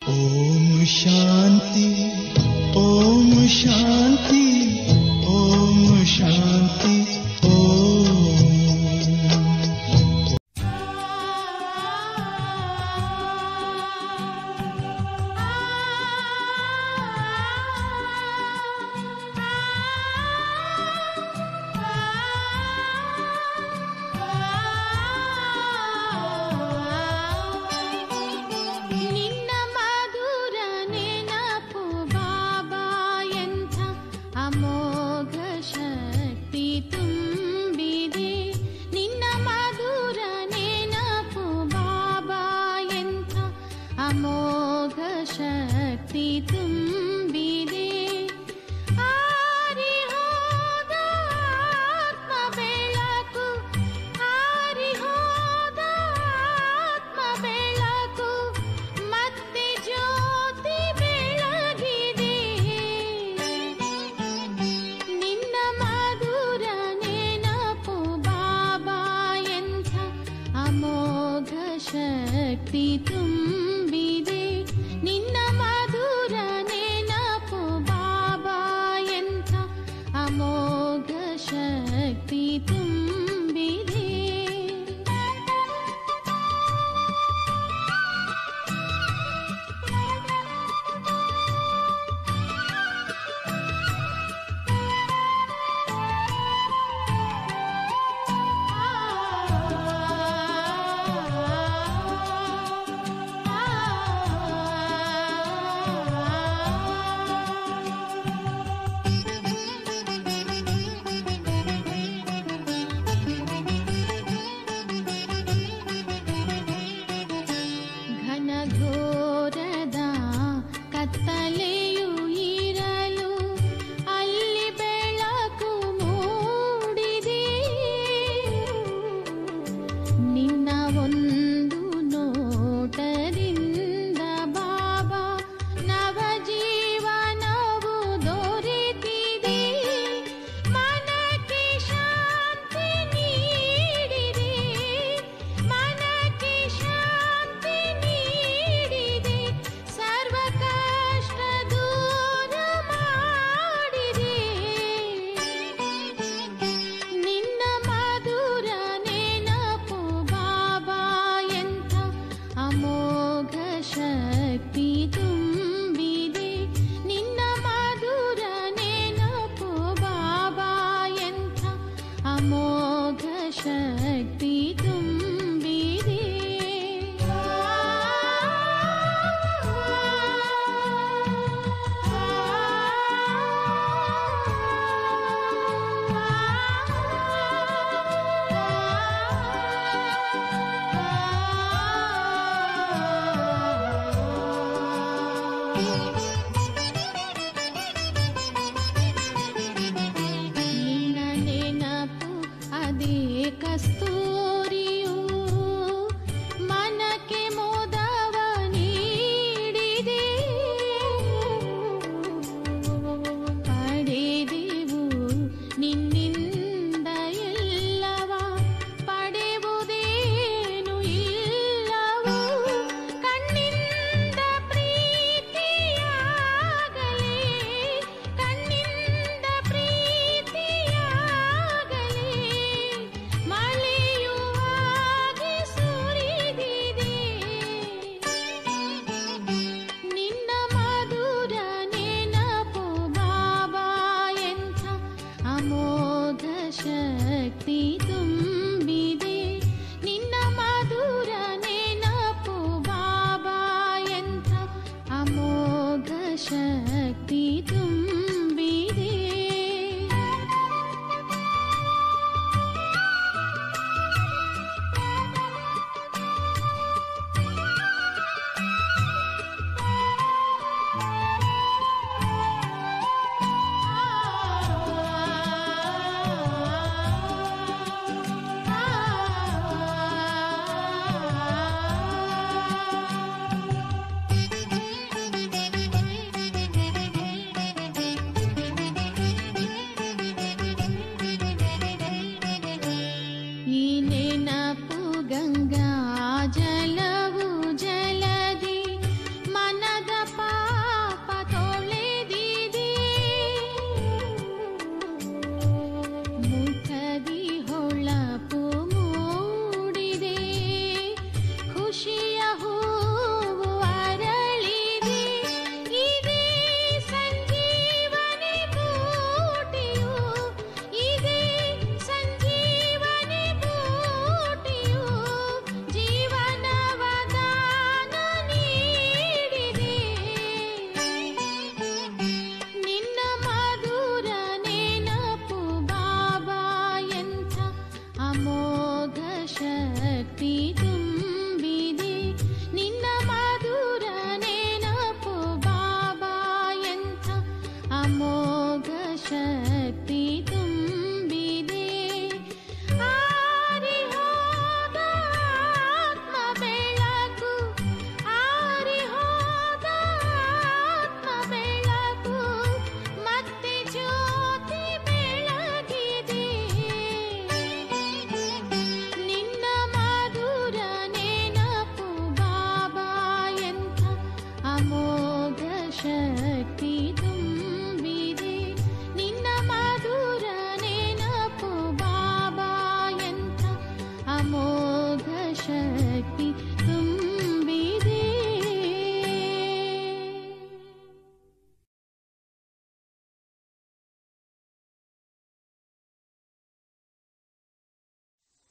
ಓಂ ಶಾಂತಿ ಓಂ ಶಾಂತಿ ಓಂ ಶಾಂತಿ ಓಂ. ಶಕ್ತಿ ತುಂಬಿದೆ ನಿನ್ನ ಮಧುರ ನೆನಪು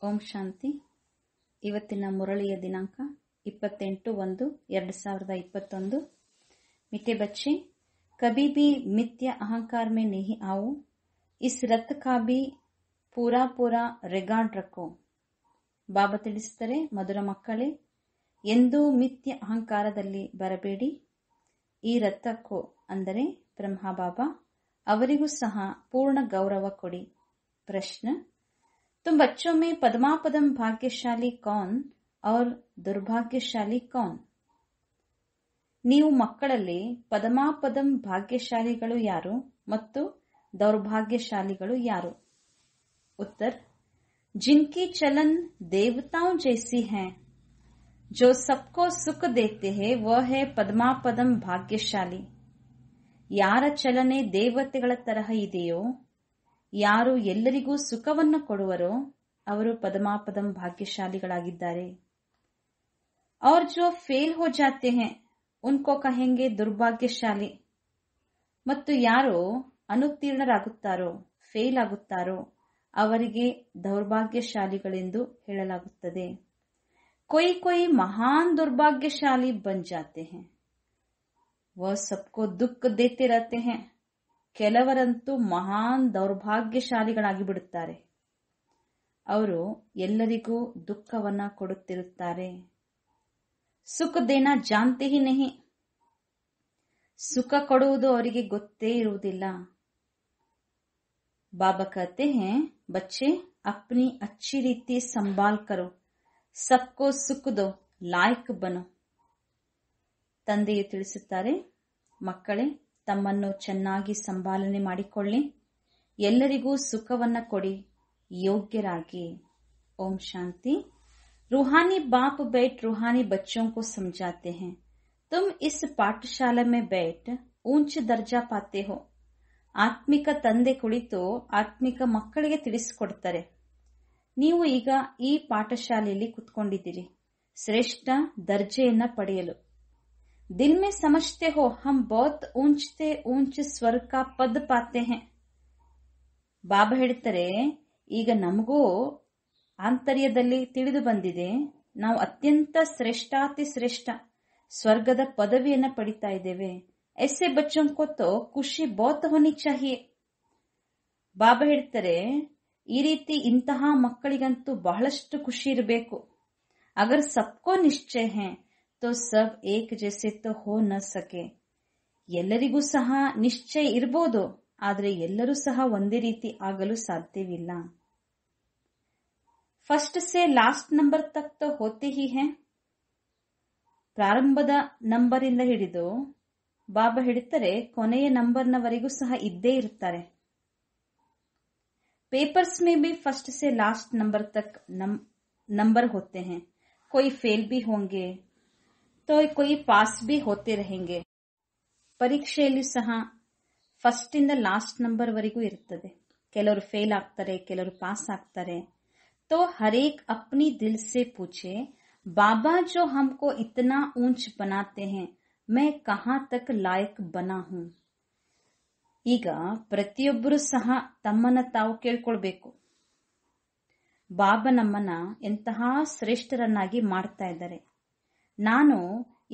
ಓಂ ಶಾಂತಿ. ಇವತ್ತಿನ ಮುರಳಿಯ ದಿನಾಂಕ 28/1/2021. मीठे बच्चे, कभी भी मिथ्या अहंकार में नहीं आओ. इस रथ का भी पूरा पूरा रिगार्ड रखो. ಬಾಬಾ ತಿಳಿಸುತ್ತಾರೆ, ಮಧುರ ಮಕ್ಕಳೇ, ಎಂದೂ ಮಿಥ್ಯ ಅಹಂಕಾರದಲ್ಲಿ ಬರಬೇಡಿ. ಈ ರಥಕ್ಕೂ ಅಂದರೆ ಬ್ರಹ್ಮ ಬಾಬಾ ಅವರಿಗೂ ಸಹ ಪೂರ್ಣ ಗೌರವ ಕೊಡಿ. ಪ್ರಶ್ನೆ: तुम बच्चों में पद्मापदम भाग्यशाली कौन और दुर्भाग्यशाली कौन? ನೀವು ಮಕ್ಕಳಲ್ಲಿ ಪದಮಾಪದಂ ಭಾಗ್ಯಶಾಲಿಗಳು ಯಾರು ಮತ್ತು ದೌರ್ಭಾಗ್ಯಶಾಲಿಗಳು ಯಾರು? उत्तर: जिनकी चलन देवताओं जैसी है, जो सबको सुख देते हैं, वह है पद्मापदम भाग्यशाली. ಯಾರ ಚಲನೆ ದೇವತೆಗಳ ತರಹ ಇದೆಯೋ, ಯಾರು ಎಲ್ಲರಿಗೂ ಸುಖವನ್ನು ಕೊಡುವರೋ ಅವರು ಪದಮಾಪದಂ ಭಾಗ್ಯಶಾಲಿಗಳಾಗಿದ್ದಾರೆ. और जो फेल हो जाते हैं उनको कहेंगे दुर्भाग्यशाली. ಮತ್ತು ಯಾರು ಅನುತ್ತೀರ್ಣರಾಗುತ್ತಾರೋ, ಫೇಲ್ ಆಗುತ್ತಾರೋ ಅವರಿಗೆ ದೌರ್ಭಾಗ್ಯಶಾಲಿಗಳೆಂದು ಹೇಳಲಾಗುತ್ತದೆ. कोई कोई महान दुर्भाग्यशाली बन जाते हैं, वह सबको दुख देते रहते हैं. ಕೆಲವರಂತೂ ಮಹಾನ್ ದೌರ್ಭಾಗ್ಯಶಾಲಿಗಳಾಗಿ ಬಿಡುತ್ತಾರೆ. ಅವರು ಎಲ್ಲರಿಗೂ ದುಃಖವನ್ನ ಕೊಡುತ್ತಿರುತ್ತಾರೆ. ಸುಖ ದೇನಾ ಜಾನ್ತೆ ಹಿ ನಹಿ, ಸುಖ ಕೊಡುವುದು ಅವರಿಗೆ ಗೊತ್ತೇ ಇರುವುದಿಲ್ಲ. ಬಾಬಾ कहते हैं, बच्चे अपनी अच्छी रीति संभाल करो, सबको सुख दो, लायक बनो. ತಂದೆಯು ತಿಳಿಸುತ್ತಾರೆ, ಮಕ್ಕಳೇ, ತಮ್ಮನ್ನು ಚೆನ್ನಾಗಿ ಸಂಭಾಲನೆ ಮಾಡಿಕೊಳ್ಳಿ, ಎಲ್ಲರಿಗೂ ಸುಖವನ್ನ ಕೊಡಿ, ಯೋಗ್ಯರಾಗಿ. ಓಂ ಶಾಂತಿ. रूहानी बाप बैठ रूहानी बच्चों को समझाते हैं, तुम इस पाठशाला में बैठ ऊंच दर्जा पाते हो. ಆತ್ಮಿಕ ತಂದೆ ಕುಳಿತು ಆತ್ಮಿಕ ಮಕ್ಕಳಿಗೆ ತಿಳಿಸಿಕೊಡ್ತಾರೆ, ನೀವು ಈಗ ಈ ಪಾಠಶಾಲೆಯಲ್ಲಿ ಕುತ್ಕೊಂಡಿದ್ದೀರಿ ಶ್ರೇಷ್ಠ ದರ್ಜೆಯನ್ನ ಪಡೆಯಲು. दिल में समझते हो हम बहुत ऊंचे ऊंचे स्वर का पद पाते हैं. ಬಾಬಾ ಹೇಳ್ತಾರೆ, ಈಗ ನಮಗೂ ಆಂತರ್ಯದಲ್ಲಿ ತಿಳಿದು ಬಂದಿದೆ, ನಾವು ಅತ್ಯಂತ ಶ್ರೇಷ್ಠಾತಿ ಶ್ರೇಷ್ಠ ಸ್ವರ್ಗದ ಪದವಿಯನ್ನ ಪಡಿತಾ ಇದ್ದೇವೆ. ऐसे बच्चों को तो ಖುಷಿ बहुत होनी चाहिए. ಬಾಬಾ ಹೇಳ್ತಾರೆ, ಈ ರೀತಿ ಇಂತಹ ಮಕ್ಕಳಿಗಂತೂ ಬಹಳಷ್ಟು ಖುಷಿ ಇರಬೇಕು. अगर सबको निश्चय है तो सब एक जैसे तो हो न सके. ಎಲ್ಲರಿಗೂ ಸಹ ನಿಶ್ಚಯ ಇರಬಹುದು, ಆದರೆ ಎಲ್ಲರೂ ಸಹ ಒಂದೇ ರೀತಿ ಆಗಲು ಸಾಧ್ಯವಿಲ್ಲ. फर्स्ट से लास्ट नंबर तक तो होते ही हैं. ಪ್ರಾರಂಭದ ನಂಬರ್ ಇಂದ ಹಿಡಿದು ಬಾಬಾ ಹೇಳ್ತಾರೆ ಕೊನೆಯ ನಂಬರ್ನವರೆಗೂ ಸಹ ಇದ್ದೇ ಇರ್ತಾರೆ. पेपर्स में भी फर्स्ट से लास्ट नंबर तक नंबर होते हैं. कोई फेल भी होंगे तो कोई पास भी होते रहेंगे. ಪರೀಕ್ಷೆಯಲ್ಲಿ ಸಹ ಫಸ್ಟ್ ಇಂದ ಲಾಸ್ಟ್ ನಂಬರ್ ವರೆಗೂ ಇರ್ತದೆ. ಕೆಲವರು ಫೇಲ್ ಆಗ್ತಾರೆ, ಕೆಲವರು ಪಾಸ್ ಆಗ್ತಾರೆ. तो हर एक अपनी दिल से पूछे, बाबा जो हमको इतना ऊंच बनाते हैं, मैं कहाँ तक लायक बना हूँ. ಈಗ ಪ್ರತಿಯೊಬ್ಬರು ಸಹ ತಮ್ಮನ್ನ ತಾವು ಕೇಳ್ಕೊಳ್ಬೇಕು, ಬಾಬಾ ನಮ್ಮನ್ನ ಎಂತಹ ಶ್ರೇಷ್ಠರನ್ನಾಗಿ ಮಾಡ್ತಾ ಇದ್ದಾರೆ, ನಾನು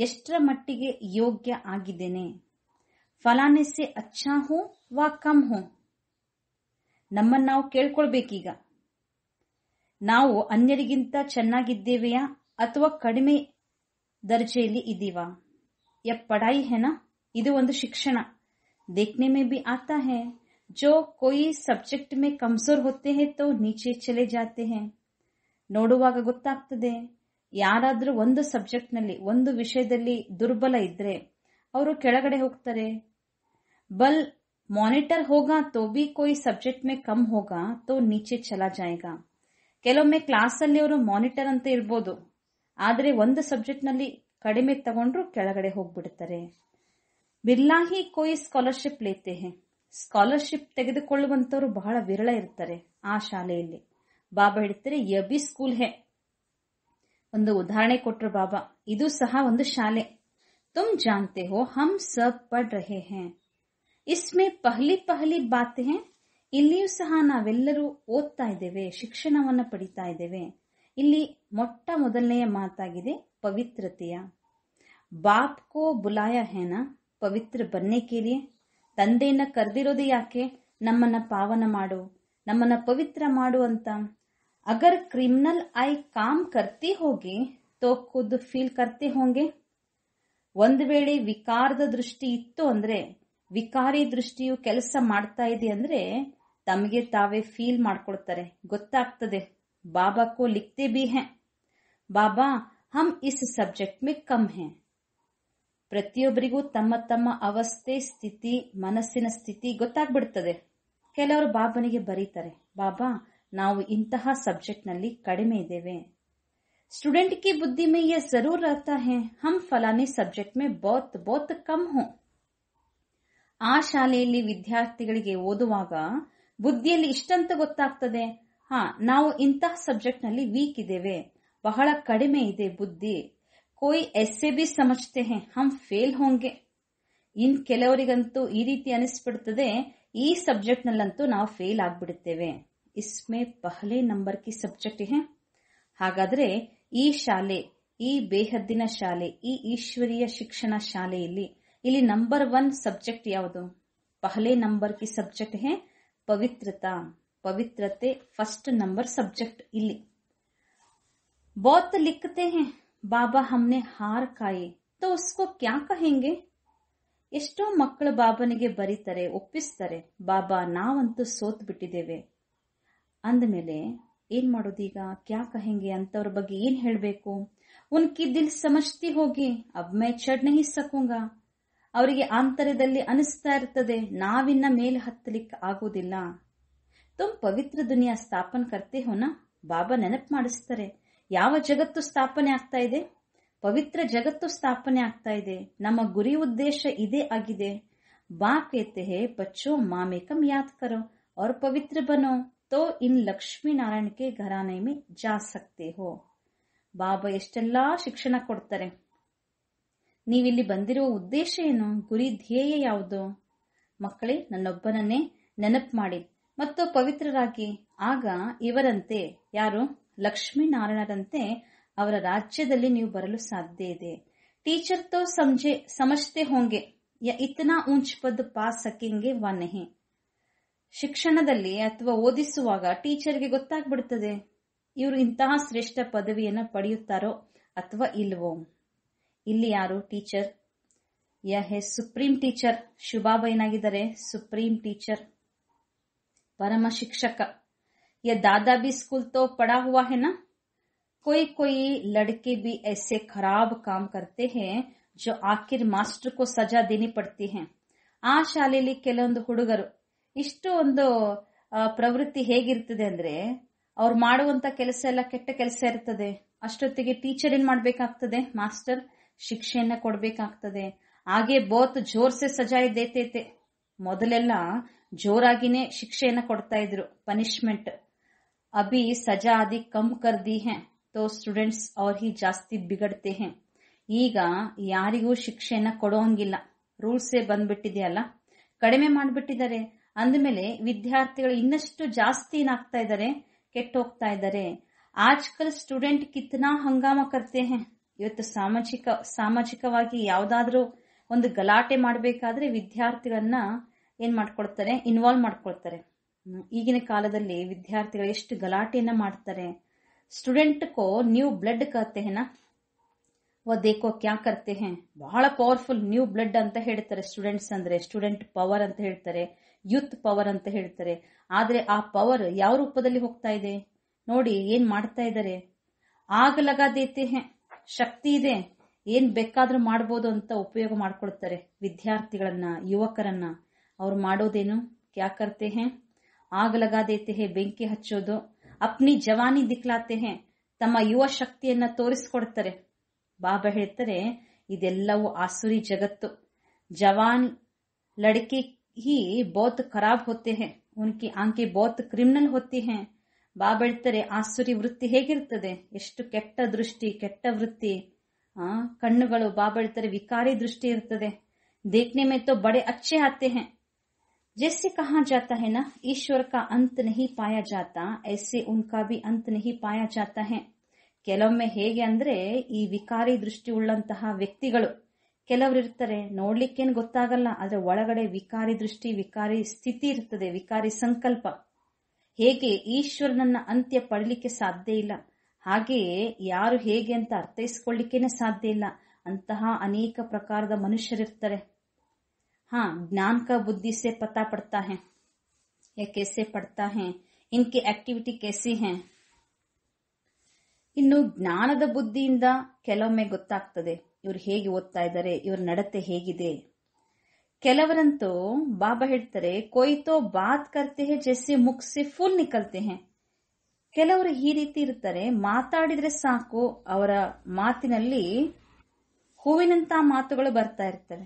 ಎಷ್ಟರ ಮಟ್ಟಿಗೆ ಯೋಗ್ಯ ಆಗಿದ್ದೇನೆ. ಫಲಾನೆ ಸೆ ಅಚ್ಚಾ ಹೂ ವಾ ಕಮ್ ಹೂ. ನಮ್ಮನ್ನ ನಾವು ಕೇಳ್ಕೊಳ್ಬೇಕೀಗ, ನಾವು ಅನ್ಯರಿಗಿಂತ ಚೆನ್ನಾಗಿದ್ದೇವೆಯಾ ಅಥವಾ ಕಡಿಮೆ ದರ್ಜೆಯಲ್ಲಿ ಇದ್ದೀವಾ. ಯ ಪಢಾಯಿ ಹೆನಾ, ಇದು ಒಂದು ಶಿಕ್ಷಣ. देखने में भी आता है, जो कोई सब्जेक्ट में कमजोर होते हैं तो नीचे चले जाते हैं. ನೋಡುವಾಗ ಗೊತ್ತಾಗ್ತದೆ, ಯಾರಾದ್ರೂ ಒಂದು ಸಬ್ಜೆಕ್ಟ್ ನಲ್ಲಿ ಒಂದು ವಿಷಯದಲ್ಲಿ ದುರ್ಬಲ ಇದ್ರೆ ಅವರು ಕೆಳಗಡೆ ಹೋಗ್ತಾರೆ. बल मॉनिटर होगा तो भी कोई सब्जेक्ट में कम होगा तो नीचे चला जाएगा. ಕೆಲವೊಮ್ಮೆ ಕ್ಲಾಸ್ ಅಲ್ಲಿ ಅವರು ಮಾನಿಟರ್ ಅಂತ ಇರ್ಬೋದು, ಆದ್ರೆ ಒಂದು ಸಬ್ಜೆಕ್ಟ್ ನಲ್ಲಿ ಕಡಿಮೆ ತಗೊಂಡ್ರು ಕೆಳಗಡೆ ಹೋಗ್ಬಿಡ್ತಾರೆ. ಬಿರ್ಲಾ ಹಿ ಕೋಯಿ ಸ್ಕಾಲರ್ಶಿಪ್ ಲೇತೆ ಹೇ. ಸ್ಕಾಲರ್ಶಿಪ್ ತೆಗೆದುಕೊಳ್ಳುವಂತವರು ಬಹಳ ವಿರಳ ಇರ್ತಾರೆ ಆ ಶಾಲೆಯಲ್ಲಿ. ಬಾಬಾ ಹೇಳ್ತಾರೆ, ಯಬಿ ಸ್ಕೂಲ್ ಹೇ. ಒಂದು ಉದಾಹರಣೆ ಕೊಟ್ರು ಬಾಬಾ, ಇದು ಸಹ ಒಂದು ಶಾಲೆ. तुम जानते हो हम सब पढ़ रहे हैं, इसमें पहली पहली बात है ಇಲ್ಲಿಯೂ ಸಹ ನಾವೆಲ್ಲರೂ ಓದ್ತಾ ಇದ್ದೇವೆ, ಶಿಕ್ಷಣವನ್ನು ಪಡಿತಾ ಇದ್ದೇವೆ. ಇಲ್ಲಿ ಮೊಟ್ಟ ಮೊದಲನೆಯ ಮಾತಾಗಿದೆ ಪವಿತ್ರತೆಯ. ಬಾಪ್ ಕೋ ಬುಲಾಯ ಹೇನಾ ಪವಿತ್ರ ಬನ್ನೆ ಕೇಳಿಯೇ. ತಂದೆಯನ್ನ ಕರೆದಿರೋದು ಯಾಕೆ? ನಮ್ಮನ್ನ ಪಾವನ ಮಾಡು, ನಮ್ಮನ್ನ ಪವಿತ್ರ ಮಾಡು ಅಂತ. ಅಗರ್ ಕ್ರಿಮಿನಲ್ ಐ ಕಾಮ್ ಕರ್ತಿ ಹೋಗಿ ತೋ ಖುದ್ ಫೀಲ್ ಕರ್ತೆ ಹೋಂಗೆ. ಒಂದು ವೇಳೆ ವಿಕಾರದ ದೃಷ್ಟಿ ಇತ್ತು ಅಂದ್ರೆ, ವಿಕಾರಿ ದೃಷ್ಟಿಯು ಕೆಲಸ ಮಾಡ್ತಾ ಇದೆ ಅಂದ್ರೆ ತಮಗೆ ತಾವೇ ಫೀಲ್ ಮಾಡ್ಕೊಳ್ತಾರೆ, ಗೊತ್ತಾಗ್ತದೆ. ಬಾಬಾ ಕೋ ಲಿಖ್ತೆ ಬಿ ಹೈ, ಬಾಬಾ ಹಮ್ ಇಸ್ ಸಬ್ಜೆಕ್ಟ್ ಮೇ ಕಮ್ ಹೈ. ಪ್ರತಿಯೊಬ್ಬರಿಗೂ ತಮ್ಮ ತಮ್ಮ ಅವಸ್ಥೆ, ಸ್ಥಿತಿ, ಮನಸ್ಸಿನ ಸ್ಥಿತಿ ಗೊತ್ತಾಗ್ಬಿಡ್ತದೆ. ಕೆಲವರು ಬಾಬನಿಗೆ ಬರೀತಾರೆ, ಬಾಬಾ ನಾವು ಇಂತಹ ಸಬ್ಜೆಕ್ಟ್ ನಲ್ಲಿ ಕಡಿಮೆ ಇದ್ದೇವೆ. स्टूडेंट की बुद्धि में यह जरूर रहता है हम फलाने सब्जेक्ट में बहुत बहुत कम हो. ಆ ಶಾಲೆಯಲ್ಲಿ ವಿದ್ಯಾರ್ಥಿಗಳಿಗೆ ಓದುವಾಗ ಬುದ್ಧಿಯಲ್ಲಿ ಇಷ್ಟಂತ ಗೊತ್ತಾಗ್ತದೆ, ನಾವು ಇಂತಹ ಸಬ್ಜೆಕ್ಟ್ ನಲ್ಲಿ ವೀಕ್ ಇದ್ದೇವೆ, ಬಹಳ ಕಡಿಮೆ ಇದೆ ಬುದ್ಧಿ. कोई ऐसे भी समझते हैं हम फेल होंगे. ಇನ್ ಕೆಲವರಿಗಂತೂ ಈ ರೀತಿ ಅನಿಸ್ಬಿಡ್ತದೆ, ಈ ಸಬ್ಜೆಕ್ಟ್ ನಲ್ಲಂತೂ ನಾವು ಫೇಲ್ ಆಗ್ಬಿಡುತ್ತೇವೆ. ಇಸ್ಮೇ ಪಹಲೆ ನಂಬರ್ ಕಿ ಸಬ್ಜೆಕ್ಟ್ ಹೇ. ಹಾಗಾದ್ರೆ ಈ ಶಾಲೆ, ಈ ಬೇಹದ್ದಿನ ಶಾಲೆ, ಈ ಈಶ್ವರೀಯ ಶಿಕ್ಷಣ ಶಾಲೆಯಲ್ಲಿ ಇಲ್ಲಿ ನಂಬರ್ 1 ಸಬ್ಜೆಕ್ಟ್ ಯಾವುದು? ಪಹಲೆ ನಂಬರ್ ಕಿ ಸಬ್ಜೆಕ್ಟ್ ಹೇ ಪವಿತ್ರತಾ. ಪವಿತ್ರತೆ ಫಸ್ಟ್ ನಂಬರ್ ಸಬ್ಜೆಕ್ಟ್. ಇಲ್ಲಿ ಬಹುತ್ ಲಿಖತೆ ಹೇ ಬಾಬಾ ಹಮ್ನೆ ಹಾರ್ ಕಾಯೆ ತೋ ಉಸ್ಕೋ ಕ್ಯಾ ಕಹೆಂಗೆ. ಎಷ್ಟೋ ಮಕ್ಕಳು ಬಾಬನಿಗೆ ಬರೀತಾರೆ, ಒಪ್ಪಿಸ್ತಾರೆ, ಬಾಬಾ ನಾವಂತೂ ಸೋತ್ ಬಿಟ್ಟಿದ್ದೇವೆ ಅಂದಮೇಲೆ ಏನ್ ಮಾಡೋದೀಗ, ಕ್ಯಾ ಕಹೆಂಗೆ ಅಂತವ್ರ ಬಗ್ಗೆ ಏನ್ ಹೇಳ್ಬೇಕು? ಉನ್ಕಿ ದಿಲ್ ಸಮಜ್ತಿ ಹೋಗಿ ಅಬ್ ಮೈ ಚढ़ नहीं सकूंगा. ಅವರಿಗೆ ಆಂತರ್ಯದಲ್ಲಿ ಅನಿಸ್ತಾ ಇರ್ತದೆ, ನಾವಿನ್ನ ಮೇಲೆ ಹತ್ತಲಿಕ್ಕೆ ಆಗೋದಿಲ್ಲ. ತುಮ್ ಪವಿತ್ರ ದುನಿಯಾ ಸ್ಥಾಪನ್ ಕರ್ತೆ ಹೋನಾ. ಬಾಬಾ ನೆನಪು ಮಾಡಿಸ್ತಾರೆ, ಯಾವ ಜಗತ್ತು ಸ್ಥಾಪನೆ ಆಗ್ತಾ ಇದೆ? ಪವಿತ್ರ ಜಗತ್ತು ಸ್ಥಾಪನೆ ಆಗ್ತಾ ಇದೆ. ನಮ್ಮ ಗುರಿ ಉದ್ದೇಶ ಇದೇ ಆಗಿದೆ. ಬಾ ಕೇತೆ ಹೇ ಬಚ್ಚೋ ಮಾಮೇಕಂ ಯಾದ್ ಕರೋ और पवित्र बनो तो इन ಲಕ್ಷ್ಮೀ ನಾರಾಯಣ ಕೆ ಘರಾನೆ ಮೇ ಜಾ ಸಕ್ತೆ ಹೋ. ಬಾಬಾ ಎಷ್ಟೆಲ್ಲಾ ಶಿಕ್ಷಣ ಕೊಡ್ತಾರೆ. ನೀವಿಲ್ಲಿ ಬಂದಿರುವ ಉದ್ದೇಶ ಏನು? ಗುರಿ ಧ್ಯೇಯ ಯಾವುದು? ಮಕ್ಕಳೇ, ನನ್ನೊಬ್ಬನನ್ನೇ ನೆನಪು ಮಾಡಿ ಮತ್ತು ಪವಿತ್ರರಾಗಿ. ಆಗ ಇವರಂತೆ, ಯಾರು? ಲಕ್ಷ್ಮೀ ನಾರಾಯಣರಂತೆ ಅವರ ರಾಜ್ಯದಲ್ಲಿ ನೀವು ಬರಲು ಸಾಧ್ಯ ಇದೆ. ಟೀಚರ್ ತೋ ಸಮಜ್ತೆ ಹೋಂಗೆ ಯಾ ಇತನಾ ಊಂಚ್ ಪದ್ ಪಾ ಸಕೆಂಗೆ ವಾ ನಹಿ. ಶಿಕ್ಷಣದಲ್ಲಿ ಅಥವಾ ಓದಿಸುವಾಗ ಟೀಚರ್ಗೆ ಗೊತ್ತಾಗ್ಬಿಡ್ತದೆ, ಇವರು ಇಂತಹ ಶ್ರೇಷ್ಠ ಪದವಿಯನ್ನು ಪಡೆಯುತ್ತಾರೋ ಅಥವಾ ಇಲ್ವೋ. ಇಲ್ಲಿ ಯಾರು ಟೀಚರ್? ಯಹೇ ಸುಪ್ರೀಂ ಟೀಚರ್. ಶಿವಬಾಬಾ ಏನಾಗಿದ್ದಾರೆ? ಸುಪ್ರೀಂ ಟೀಚರ್, ಪರಮ ಶಿಕ್ಷಕ. ಯ ದಾದಾ ಬಿ ಸ್ಕೂಲ್ ತೋ ಪಡಾ ಹುವಾ ಹೈ ನಾ. कोई लड़के भी ऐसे खराब काम करते हैं जो आखिर मास्टर को सजा देनी पड़ती है. ಆ ಶಾಲೆಯಲ್ಲಿ ಕೆಲವೊಂದು ಹುಡುಗರು ಇಷ್ಟು ಒಂದು ಪ್ರವೃತ್ತಿ ಹೇಗಿರ್ತದೆ ಅಂದ್ರೆ, ಅವ್ರು ಮಾಡುವಂತ ಕೆಲಸ ಎಲ್ಲ ಕೆಟ್ಟ ಕೆಲಸ ಇರ್ತದೆ. ಅಷ್ಟೊತ್ತಿಗೆ ಟೀಚರ್ ಏನ್ ಮಾಡ್ಬೇಕಾಗ್ತದೆ? ಮಾಸ್ಟರ್ ಶಿಕ್ಷೆಯನ್ನ ಕೊಡ್ಬೇಕಾಗ್ತದೆ. ಹಾಗೆ ಬಹುತ್ ಜೋರ್ ಸೆ ಸಜಾಯ್ ದೇತೇತೆ. ಮೊದಲೆಲ್ಲ ಜೋರಾಗಿನೇ ಶಿಕ್ಷೆಯನ್ನ ಕೊಡ್ತಾ ಇದ್ರು, ಪನಿಷ್ಮೆಂಟ್. ಅಭಿ ಸಜಾ ಆದಿ ಕಮ್ ಕರ್ ದಿ ಹೈ ತೋ ಸ್ಟೂಡೆಂಟ್ಸ್ ಅವ್ರ ಹಿ ಜಾಸ್ತಿ ಬಿಗಡ್ತೆ ಹೈ. ಈಗ ಯಾರಿಗೂ ಶಿಕ್ಷೆಯನ್ನ ಕೊಡೋಂಗಿಲ್ಲ, ರೂಲ್ಸೇ ಬಂದ್ಬಿಟ್ಟಿದೆಯಲ್ಲ, ಕಡಿಮೆ ಮಾಡ್ಬಿಟ್ಟಿದ್ದಾರೆ. ಅಂದಮೇಲೆ ವಿದ್ಯಾರ್ಥಿಗಳು ಇನ್ನಷ್ಟು ಜಾಸ್ತಿ ಏನಾಗ್ತಾ ಇದ್ದಾರೆ? ಕೆಟ್ಟ ಹೋಗ್ತಾ ಇದ್ದಾರೆ. ಆಜ್ಕಲ್ ಸ್ಟೂಡೆಂಟ್ ಕಿತ್ನಾ ಹಂಗಾಮ ಕರ್ತೆ ಹೈ. ಇವತ್ತು ಸಾಮಾಜಿಕವಾಗಿ ಯಾವ್ದಾದ್ರೂ ಒಂದು ಗಲಾಟೆ ಮಾಡಬೇಕಾದ್ರೆ ವಿದ್ಯಾರ್ಥಿಗಳನ್ನ ಏನ್ ಮಾಡ್ಕೊಳ್ತಾರೆ? ಇನ್ವಾಲ್ವ್ ಮಾಡ್ಕೊಳ್ತಾರೆ. ಈಗಿನ ಕಾಲದಲ್ಲಿ ವಿದ್ಯಾರ್ಥಿಗಳು ಎಷ್ಟು ಗಲಾಟೆಯನ್ನ ಮಾಡ್ತಾರೆ. ಸ್ಟೂಡೆಂಟ್ ಕೋ ನ್ಯೂ ಬ್ಲಡ್ ಕಹತೆ ಹೈ ನಾ, ವ ದೇಖೋ ಕ್ಯಾ ಕರ್ತೆ ಹೈ. ಬಹಳ ಪವರ್ಫುಲ್ ನ್ಯೂ ಬ್ಲಡ್ ಅಂತ ಹೇಳ್ತಾರೆ. ಸ್ಟೂಡೆಂಟ್ಸ್ ಅಂದ್ರೆ ಸ್ಟೂಡೆಂಟ್ ಪವರ್ ಅಂತ ಹೇಳ್ತಾರೆ, ಯೂತ್ ಪವರ್ ಅಂತ ಹೇಳ್ತಾರೆ. ಆದ್ರೆ ಆ ಪವರ್ ಯಾವ ರೂಪದಲ್ಲಿ ಹೋಗ್ತಾ ಇದೆ ನೋಡಿ, ಏನ್ ಮಾಡ್ತಾ ಇದ್ದಾರೆ? ಆಗ ಲಗಾ ದೇತೆ ಹೈ. ಶಕ್ತಿ ಇದೆ, ಏನ್ ಬೇಕಾದ್ರೂ ಮಾಡ್ಬೋದು ಅಂತ ಉಪಯೋಗ ಮಾಡ್ಕೊಳ್ತಾರೆ ವಿದ್ಯಾರ್ಥಿಗಳನ್ನ, ಯುವಕರನ್ನ. ಅವ್ರು ಮಾಡೋದೇನು? ಕ್ಯಾ ಕರ್ತೆ ಹೈ? ಆಗ ಲಗಾ ದೇತೆ ಹೈ, ಬೆಂಕಿ ಹಚ್ಚೋದು. ಅಪ್ನಿ ಜವಾನಿ ದಿಕ್ಲಾತೆ ಹೈ, ತಮ್ಮ ಯುವ ಶಕ್ತಿಯನ್ನ ತೋರಿಸ್ಕೊಡ್ತಾರೆ. ಬಾಬಾ ಹೇಳ್ತಾರೆ, ಇದೆಲ್ಲವೂ ಆಸುರಿ ಜಗತ್ತು. ಜವಾನ್ ಲड़के ही बहुत खराब होते हैं, उनकी आंखें बहुत क्रिमिनल होती हैं. ಬಾಬಾ ಹೇಳ್ತಾರೆ, ಆಸುರಿ ವೃತ್ತಿ ಹೇಗಿರ್ತದೆ? ಎಷ್ಟು ಕೆಟ್ಟ ದೃಷ್ಟಿ, ಕೆಟ್ಟ ವೃತ್ತಿ. ಕಣ್ಣುಗಳು ಬಾಬಾ ಹೇಳ್ತಾರೆ ವಿಕಾರಿ ದೃಷ್ಟಿ ಇರ್ತದೆ. देखने में तो बड़े अच्छे आते हैं, जैसे कहा जाता है ना, ईश्वर का अंत नहीं पाया जाता, ऐसे उनका भी अंत नहीं पाया जाता है. ಕೆಲವೊಮ್ಮೆ ಹೇಗೆ ಅಂದ್ರೆ, ಈ ವಿಕಾರಿ ದೃಷ್ಟಿ ಉಳ್ಳಂತಹ ವ್ಯಕ್ತಿಗಳು ಕೆಲವರು ಇರ್ತಾರೆ, ನೋಡ್ಲಿಕ್ಕೇನು ಗೊತ್ತಾಗಲ್ಲ, ಆದ್ರೆ ಒಳಗಡೆ ವಿಕಾರಿ ದೃಷ್ಟಿ, ವಿಕಾರಿ ಸ್ಥಿತಿ ಇರ್ತದೆ, ವಿಕಾರಿ ಸಂಕಲ್ಪ. ಹೇಗೆ ಈಶ್ವರನನ್ನ ಅಂತ್ಯ ಪಡಲಿಕ್ಕೆ ಸಾಧ್ಯ ಇಲ್ಲ, ಹಾಗೆಯೇ ಯಾರು ಹೇಗೆ ಅಂತ ಅರ್ಥೈಸ್ಕೊಳ್ಳಿಕ್ಕೇನೆ ಸಾಧ್ಯ ಇಲ್ಲ, ಅಂತಹ ಅನೇಕ ಪ್ರಕಾರದ ಮನುಷ್ಯರಿರ್ತಾರೆ. ज्ञान का बुद्धि से पता पड़ता है, यह कैसे पड़ता है, इनकी एक्टिविटी कैसी है. ಇನ್ನು ಜ್ಞಾನದ ಬುದ್ಧಿಯಿಂದ ಕೆಲವೊಮ್ಮೆ ಗೊತ್ತಾಗ್ತದೆ ಇವ್ರು ಹೇಗೆ ಓದ್ತಾ ಇದ್ದಾರೆ, ಇವ್ರ ನಡತೆ ಹೇಗಿದೆ. ಕೆಲವರಂತೂ ಬಾಬಾ ಹೇಳ್ತಾರೆ, कोई तो बात करते हैं जैसे मुख से फूल निकलते हैं. ಕೆಲವರು ಈ ರೀತಿ ಇರ್ತಾರೆ, ಮಾತಾಡಿದ್ರೆ ಸಾಕು ಅವರ ಮಾತಿನಲ್ಲಿ ಹೂವಿನಂತ ಮಾತುಗಳು ಬರ್ತಾ ಇರ್ತಾರೆ.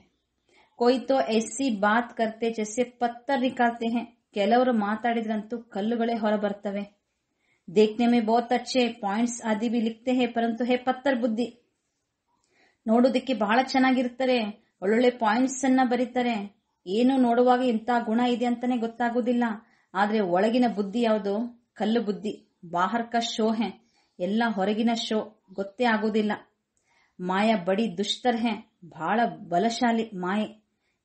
कोई तो ऐसी बात करते जैसे पत्थर निकालते हैं. ಕೆಲವರು ಮಾತಾಡಿದ್ರಂತೂ ಕಲ್ಲುಗಳೇ ಹೊರ ಬರ್ತವೆ. देखने में बहुत अच्छे पॉइंट्स आदि भी लिखते हैं, परंतु है पत्थर बुद्धि. ನೋಡೋದಕ್ಕೆ ಬಹಳ ಚೆನ್ನಾಗಿರ್ತಾರೆ, ಒಳ್ಳೊಳ್ಳೆ ಪಾಯಿಂಟ್ಸ್ ಅನ್ನ ಬರೀತಾರೆ, ಏನು ನೋಡುವಾಗ ಇಂಥ ಗುಣ ಇದೆ ಅಂತಾನೆ ಗೊತ್ತಾಗೋದಿಲ್ಲ, ಆದ್ರೆ ಒಳಗಿನ ಬುದ್ಧಿ ಯಾವುದು? ಕಲ್ಲು ಬುದ್ಧಿ. ಬಾಹರ್ ಕಾ ಶೋ ಹೇ, ಎಲ್ಲ ಹೊರಗಿನ ಶೋ, ಗೊತ್ತೇ ಆಗೋದಿಲ್ಲ. ಮಾಯಾ ಬಡಿ ದುಷ್ಟರ್ ಹೇ, ಬಹಳ ಬಲಶಾಲಿ ಮಾಯೆ.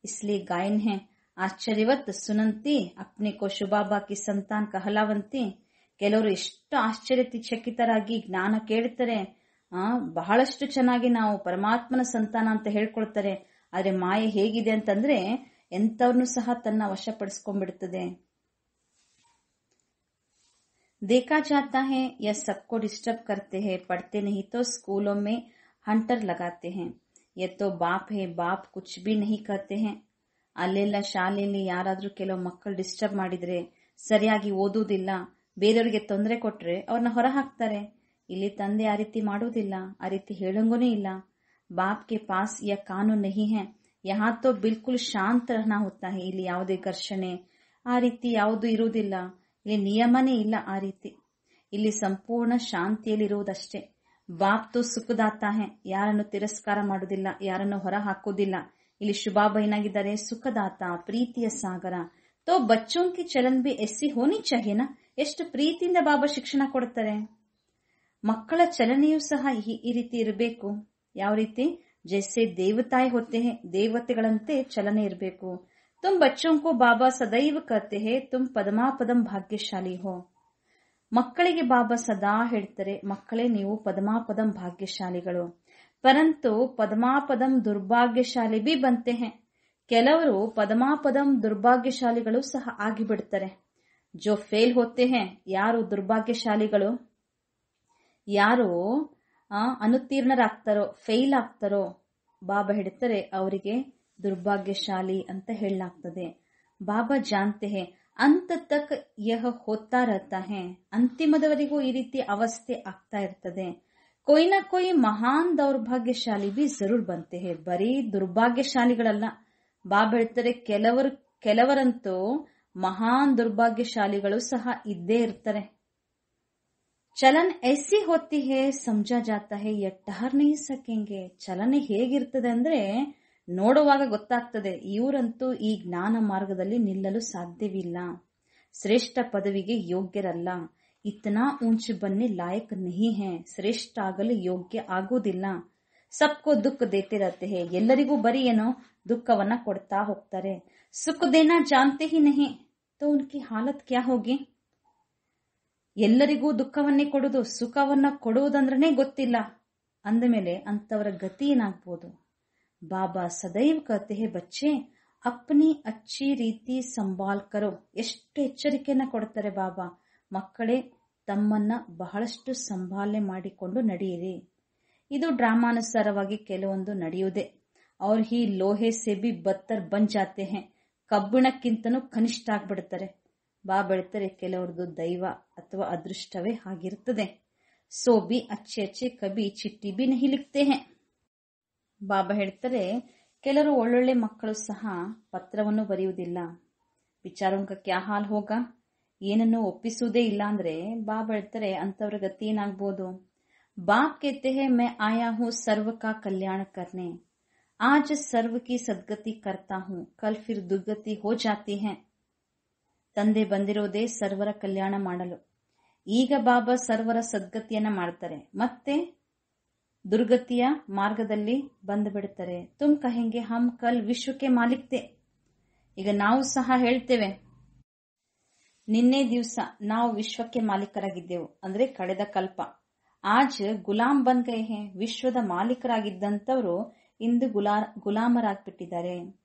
इसलिए गायन है, आश्चर्यवत सुनंती अपने को शुबाबा की संतान कहलाವಂತಿ. ಕೆಲವರು ಎಷ್ಟು ಆಶ್ಚರ್ಯಚಕಿತರಾಗಿ ಜ್ಞಾನ ಕೇಳ್ತಾರೆ, ಬಹಳಷ್ಟು ಚೆನ್ನಾಗಿ ನಾವು ಪರಮಾತ್ಮನ ಸಂತಾನ ಅಂತ ಹೇಳ್ಕೊಳ್ತಾರೆ. ಆದ್ರೆ ಮಾಯೆ ಹೇಗಿದೆ ಅಂತಂದ್ರೆ ಎಂತವ್ರನ್ನು ಸಹ ತನ್ನ ವಶಪಡಿಸ್ಕೊಂಡ್ಬಿಡ್ತದೆ. देखा जाता है यह सबको डिस्टर्ब करते हैं, पढ़ते नहीं तो स्कूलों में हंटर लगाते हैं. ये तो बाप है, बाप कुछ भी नहीं कहते हैं. ಅಲ್ಲೆಲ್ಲ ಶಾಲೆಯಲ್ಲಿ ಯಾರಾದ್ರೂ ಕೆಲವು ಮಕ್ಕಳು ಡಿಸ್ಟರ್ಬ್ ಮಾಡಿದ್ರೆ, ಸರಿಯಾಗಿ ಓದುವುದಿಲ್ಲ, ಬೇರೆಯವರಿಗೆ ತೊಂದರೆ ಕೊಟ್ರೆ ಅವ್ರನ್ನ ಹೊರ ಹಾಕ್ತಾರೆ. ಇಲ್ಲಿ ತಂದೆ ಆ ರೀತಿ ಮಾಡುವುದಿಲ್ಲ, ಆ ರೀತಿ ಹೇಳಂಗೂನೇ ಇಲ್ಲ. ಬಾಪ್ ಕೆ ಪಾಸ್ ಯಾ ಕಾನೂನ್ ನಹಿ ಹೈ, ಯಹಾ ತೋ ಬಿಲ್ಕುಲ್ ಶಾಂತ ರಹನಾ ಹೋತಾ ಹೈ. ಇಲ್ಲಿ ಯಾವುದೇ ಘರ್ಷಣೆ ಆ ರೀತಿ ಯಾವುದು ಇರುವುದಿಲ್ಲ, ಇಲ್ಲಿ ನಿಯಮನೇ ಇಲ್ಲ. ಆ ರೀತಿ ಇಲ್ಲಿ ಸಂಪೂರ್ಣ ಶಾಂತಿಯಲ್ಲಿರುವುದಷ್ಟೇ. ಬಾಪ್ ತೋ ಸುಖದಾತ ಹೈ, ಯಾರನ್ನು ತಿರಸ್ಕಾರ ಮಾಡುವುದಿಲ್ಲ, ಯಾರನ್ನು ಹೊರ ಹಾಕುವುದಿಲ್ಲ. ಇಲ್ಲಿ ಶುಭಾಬ ಏನಾಗಿದ್ದಾರೆ? ಸುಖದಾತ, ಪ್ರೀತಿಯ ಸಾಗರ. ತೋ ಬಚ್ಚೋಂ ಕಿ ಚಲನ್ ಬಿ ಎಸ್ಸಿ ಹೋನಿ ಚಾಹಿಯೇನಾ. ಎಷ್ಟು ಪ್ರೀತಿಯಿಂದ ಬಾಬಾ ಶಿಕ್ಷಣ ಕೊಡ್ತಾರೆ. ಮಕ್ಕಳ ಚಲನೆಯೂ ಸಹ ಈ ರೀತಿ ಇರಬೇಕು. ಯಾವ ರೀತಿ? ಜೈಸೆ ದೇವತಾಯ್ ಹೋತೆ ಹೇ, ದೇವತೆಗಳಂತೆ ಚಲನೆ ಇರಬೇಕು. ತುಮ್ ಬಚ್ಚೋಂ ಕೋ ಬಾಬಾ ಸದೈವ ಕಹತೆ ಹೇ ತುಮ್ ಪದಮಾಪದಂ ಭಾಗ್ಯಶಾಲಿ ಹೋ. ಮಕ್ಕಳಿಗೆ ಬಾಬಾ ಸದಾ ಹೇಳ್ತಾರೆ, ಮಕ್ಕಳೇ ನೀವು ಪದಮಾಪದಂ ಭಾಗ್ಯಶಾಲಿಗಳು. ಪರಂತು ಪದಮಾಪದಂ ದುರ್ಭಾಗ್ಯಶಾಲಿ ಬಿ ಬಂತೆ ಹೇ. ಕೆಲವರು ಪದಮಾಪದಂ ದುರ್ಭಾಗ್ಯಶಾಲಿಗಳು ಸಹ ಆಗಿಬಿಡ್ತಾರೆ. ಜೋ ಫೇಲ್ ಹೋತೆ ಹೇ, ಯಾರು ದುರ್ಭಾಗ್ಯಶಾಲಿಗಳು, ಯಾರು ಅನುತ್ತೀರ್ಣರಾಗ್ತಾರೋ, ಫೇಲ್ ಆಗ್ತಾರೋ, ಬಾಬಾ ಹೇಳ್ತಾರೆ ಅವರಿಗೆ ದುರ್ಭಾಗ್ಯಶಾಲಿ ಅಂತ ಹೇಳಲಾಗ್ತದೆ. ಬಾಬಾ ಜಾನ್ತೆ ಹೇ ಅಂತ ತಕ್ ಯಹ ಹೋತಾ ರಹತಾ ಹೇ, ಅಂತಿಮದವರೆಗೂ ಈ ರೀತಿ ಅವಸ್ಥೆ ಆಗ್ತಾ ಇರ್ತದೆ. कोई ना कोई महान दौर्भाग्यशाली भी जरूर बनते हैं. ಬರೀ ದುರ್ಭಾಗ್ಯಶಾಲಿಗಳಲ್ಲ, ಬಾಬಾ ಹೇಳ್ತಾರೆ ಕೆಲವರಂತೂ ಮಹಾನ್ ದುರ್ಭಾಗ್ಯಶಾಲಿಗಳು ಸಹ ಇದ್ದೇ ಇರ್ತಾರೆ. ಚಲನ್ ಐಸಿ ಹೋತಿ ಹೇ ಸಮಜಾ ಜಾತಾ ಹೇ ಯಹ ಟಹರ್ ನಹೀ ಸಕೆಂಗೆ. ಚಲನೆ ಹೇಗಿರ್ತದೆ ಅಂದ್ರೆ ನೋಡುವಾಗ ಗೊತ್ತಾಗ್ತದೆ, ಇವರಂತೂ ಈ ಜ್ಞಾನ ಮಾರ್ಗದಲ್ಲಿ ನಿಲ್ಲಲು ಸಾಧ್ಯವಿಲ್ಲ, ಶ್ರೇಷ್ಠ ಪದವಿಗೆ ಯೋಗ್ಯರಲ್ಲ. ಇತನಾ ಊಂಚ ಬನ್ನೆ ಲಾಯಕ್ ನಹಿ ಹೇ, ಶ್ರೇಷ್ಠ ಆಗಲು ಯೋಗ್ಯ ಆಗುವುದಿಲ್ಲ. ಸಬ್ಕೋ ದುಃಖ ದೇತೆ ರಹತೆ ಹೇ, ಎಲ್ಲರಿಗೂ ಬರೀ ಏನೋ ದುಃಖವನ್ನ ಕೊಡ್ತಾ ಹೋಗ್ತಾರೆ. ಸುಖ ದೇನಾ ಜಾನ್ತೆ ಹಿ ನಹಿ ತೋ ಉನ್ಕಿ ಹಾಲತ್ ಕ್ಯಾ ಹೋಗಿ. ಎಲ್ಲರಿಗೂ ದುಃಖವನ್ನೇ ಕೊಡುವುದು, ಸುಖವನ್ನ ಕೊಡುವುದಂದ್ರನೇ ಗೊತ್ತಿಲ್ಲ ಅಂದಮೇಲೆ ಅಂತವರ ಗತಿ ಏನಾಗ್ಬೋದು. ಬಾಬಾ ಸದೈವ್ ಕಹತೆ ಹೇ ಬಚ್ಚೆ ಅಪ್ನಿ ಅಚ್ಚಿ ರೀತಿ ಸಂಭಾಲ್ ಕರೋ. ಎಷ್ಟು ಎಚ್ಚರಿಕೆಯನ್ನ ಕೊಡ್ತಾರೆ ಬಾಬಾ, ಮಕ್ಕಳೇ ತಮ್ಮನ್ನ ಬಹಳಷ್ಟು ಸಂಭಾಲನೆ ಮಾಡಿಕೊಂಡು ನಡೆಯಿರಿ. ಇದು ಡ್ರಾಮಾನುಸಾರವಾಗಿ ಕೆಲವೊಂದು ನಡೆಯುವುದೇ. ಅವ್ರ ಹಿ ಲೋಹೆ ಸೆ ಬಿ ಬತ್ತರ್ ಬನ್ ಜಾತೆ ಹೇ, ಕಬ್ಬಿಣಕ್ಕಿಂತನೂ ಕನಿಷ್ಠ ಆಗ್ಬಿಡ್ತಾರೆ. ಬಾಬಾ ಹೇಳ್ತಾರೆ ಕೆಲವ್ರದ್ದು ದೈವ ಅಥವಾ ಅದೃಷ್ಟವೇ ಆಗಿರ್ತದೆ. ಸೋ ಬಿ ಅಚ್ಚೆ ಅಚ್ಚೆ ಕಬಿ ಚಿಟ್ಟಿ ಬಿ ನಹಿ ಲಿಖ್ತೆ ಹೇ. ಬಾಬಾ ಹೇಳ್ತಾರೆ ಕೆಲವರು ಒಳ್ಳೊಳ್ಳೆ ಮಕ್ಕಳು ಸಹ ಪತ್ರವನ್ನು ಬರೆಯುವುದಿಲ್ಲ. ವಿಚಾರೋಂಕ ಕ್ಯಾ ಹಾಲ್ ಹೋಗ, ಏನನ್ನು ಒಪ್ಪಿಸುವುದೇ ಇಲ್ಲ ಅಂದ್ರೆ ಬಾಬಾ ಹೇಳ್ತಾರೆ ಅಂತವ್ರ ಗತಿ ಏನಾಗ್ಬೋದು. ಬಾಪ್ कहते हैं मैं आया हूँ सर्व का कल्याण करने, आज सर्व की सदगति करता हूँ, कल फिर दुर्गति हो जाती है. ತಂದೆ ಬಂದಿರೋದೇ ಸರ್ವರ ಕಲ್ಯಾಣ ಮಾಡಲು. ಈಗ ಬಾಬಾ ಸರ್ವರ ಸದ್ಗತಿಯನ್ನ ಮಾಡ್ತಾರೆ, ಮತ್ತೆ ದುರ್ಗತಿಯ ಮಾರ್ಗದಲ್ಲಿ ಬಂದು ಬಿಡುತ್ತಾರೆ. ತುಮ್ ಕಹೆಂಗೆ ಹಮ್ ಕಲ್ ವಿಶ್ವಕ್ಕೆ ಮಾಲಿಕ್ತೆ. ಈಗ ನಾವು ಸಹ ಹೇಳ್ತೇವೆ, ನಿನ್ನೆ ದಿವಸ ನಾವು ವಿಶ್ವಕ್ಕೆ ಮಾಲೀಕರಾಗಿದ್ದೆವು, ಅಂದ್ರೆ ಕಳೆದ ಕಲ್ಪ. ಆಜ್ ಗುಲಾಮ್ ಬಂದ್ ಗಯೆ ಹೇ. ವಿಶ್ವದ ಮಾಲೀಕರಾಗಿದ್ದಂತವರು ಇಂದು ಗುಲಾಮರಾಗ್ಬಿಟ್ಟಿದ್ದಾರೆ.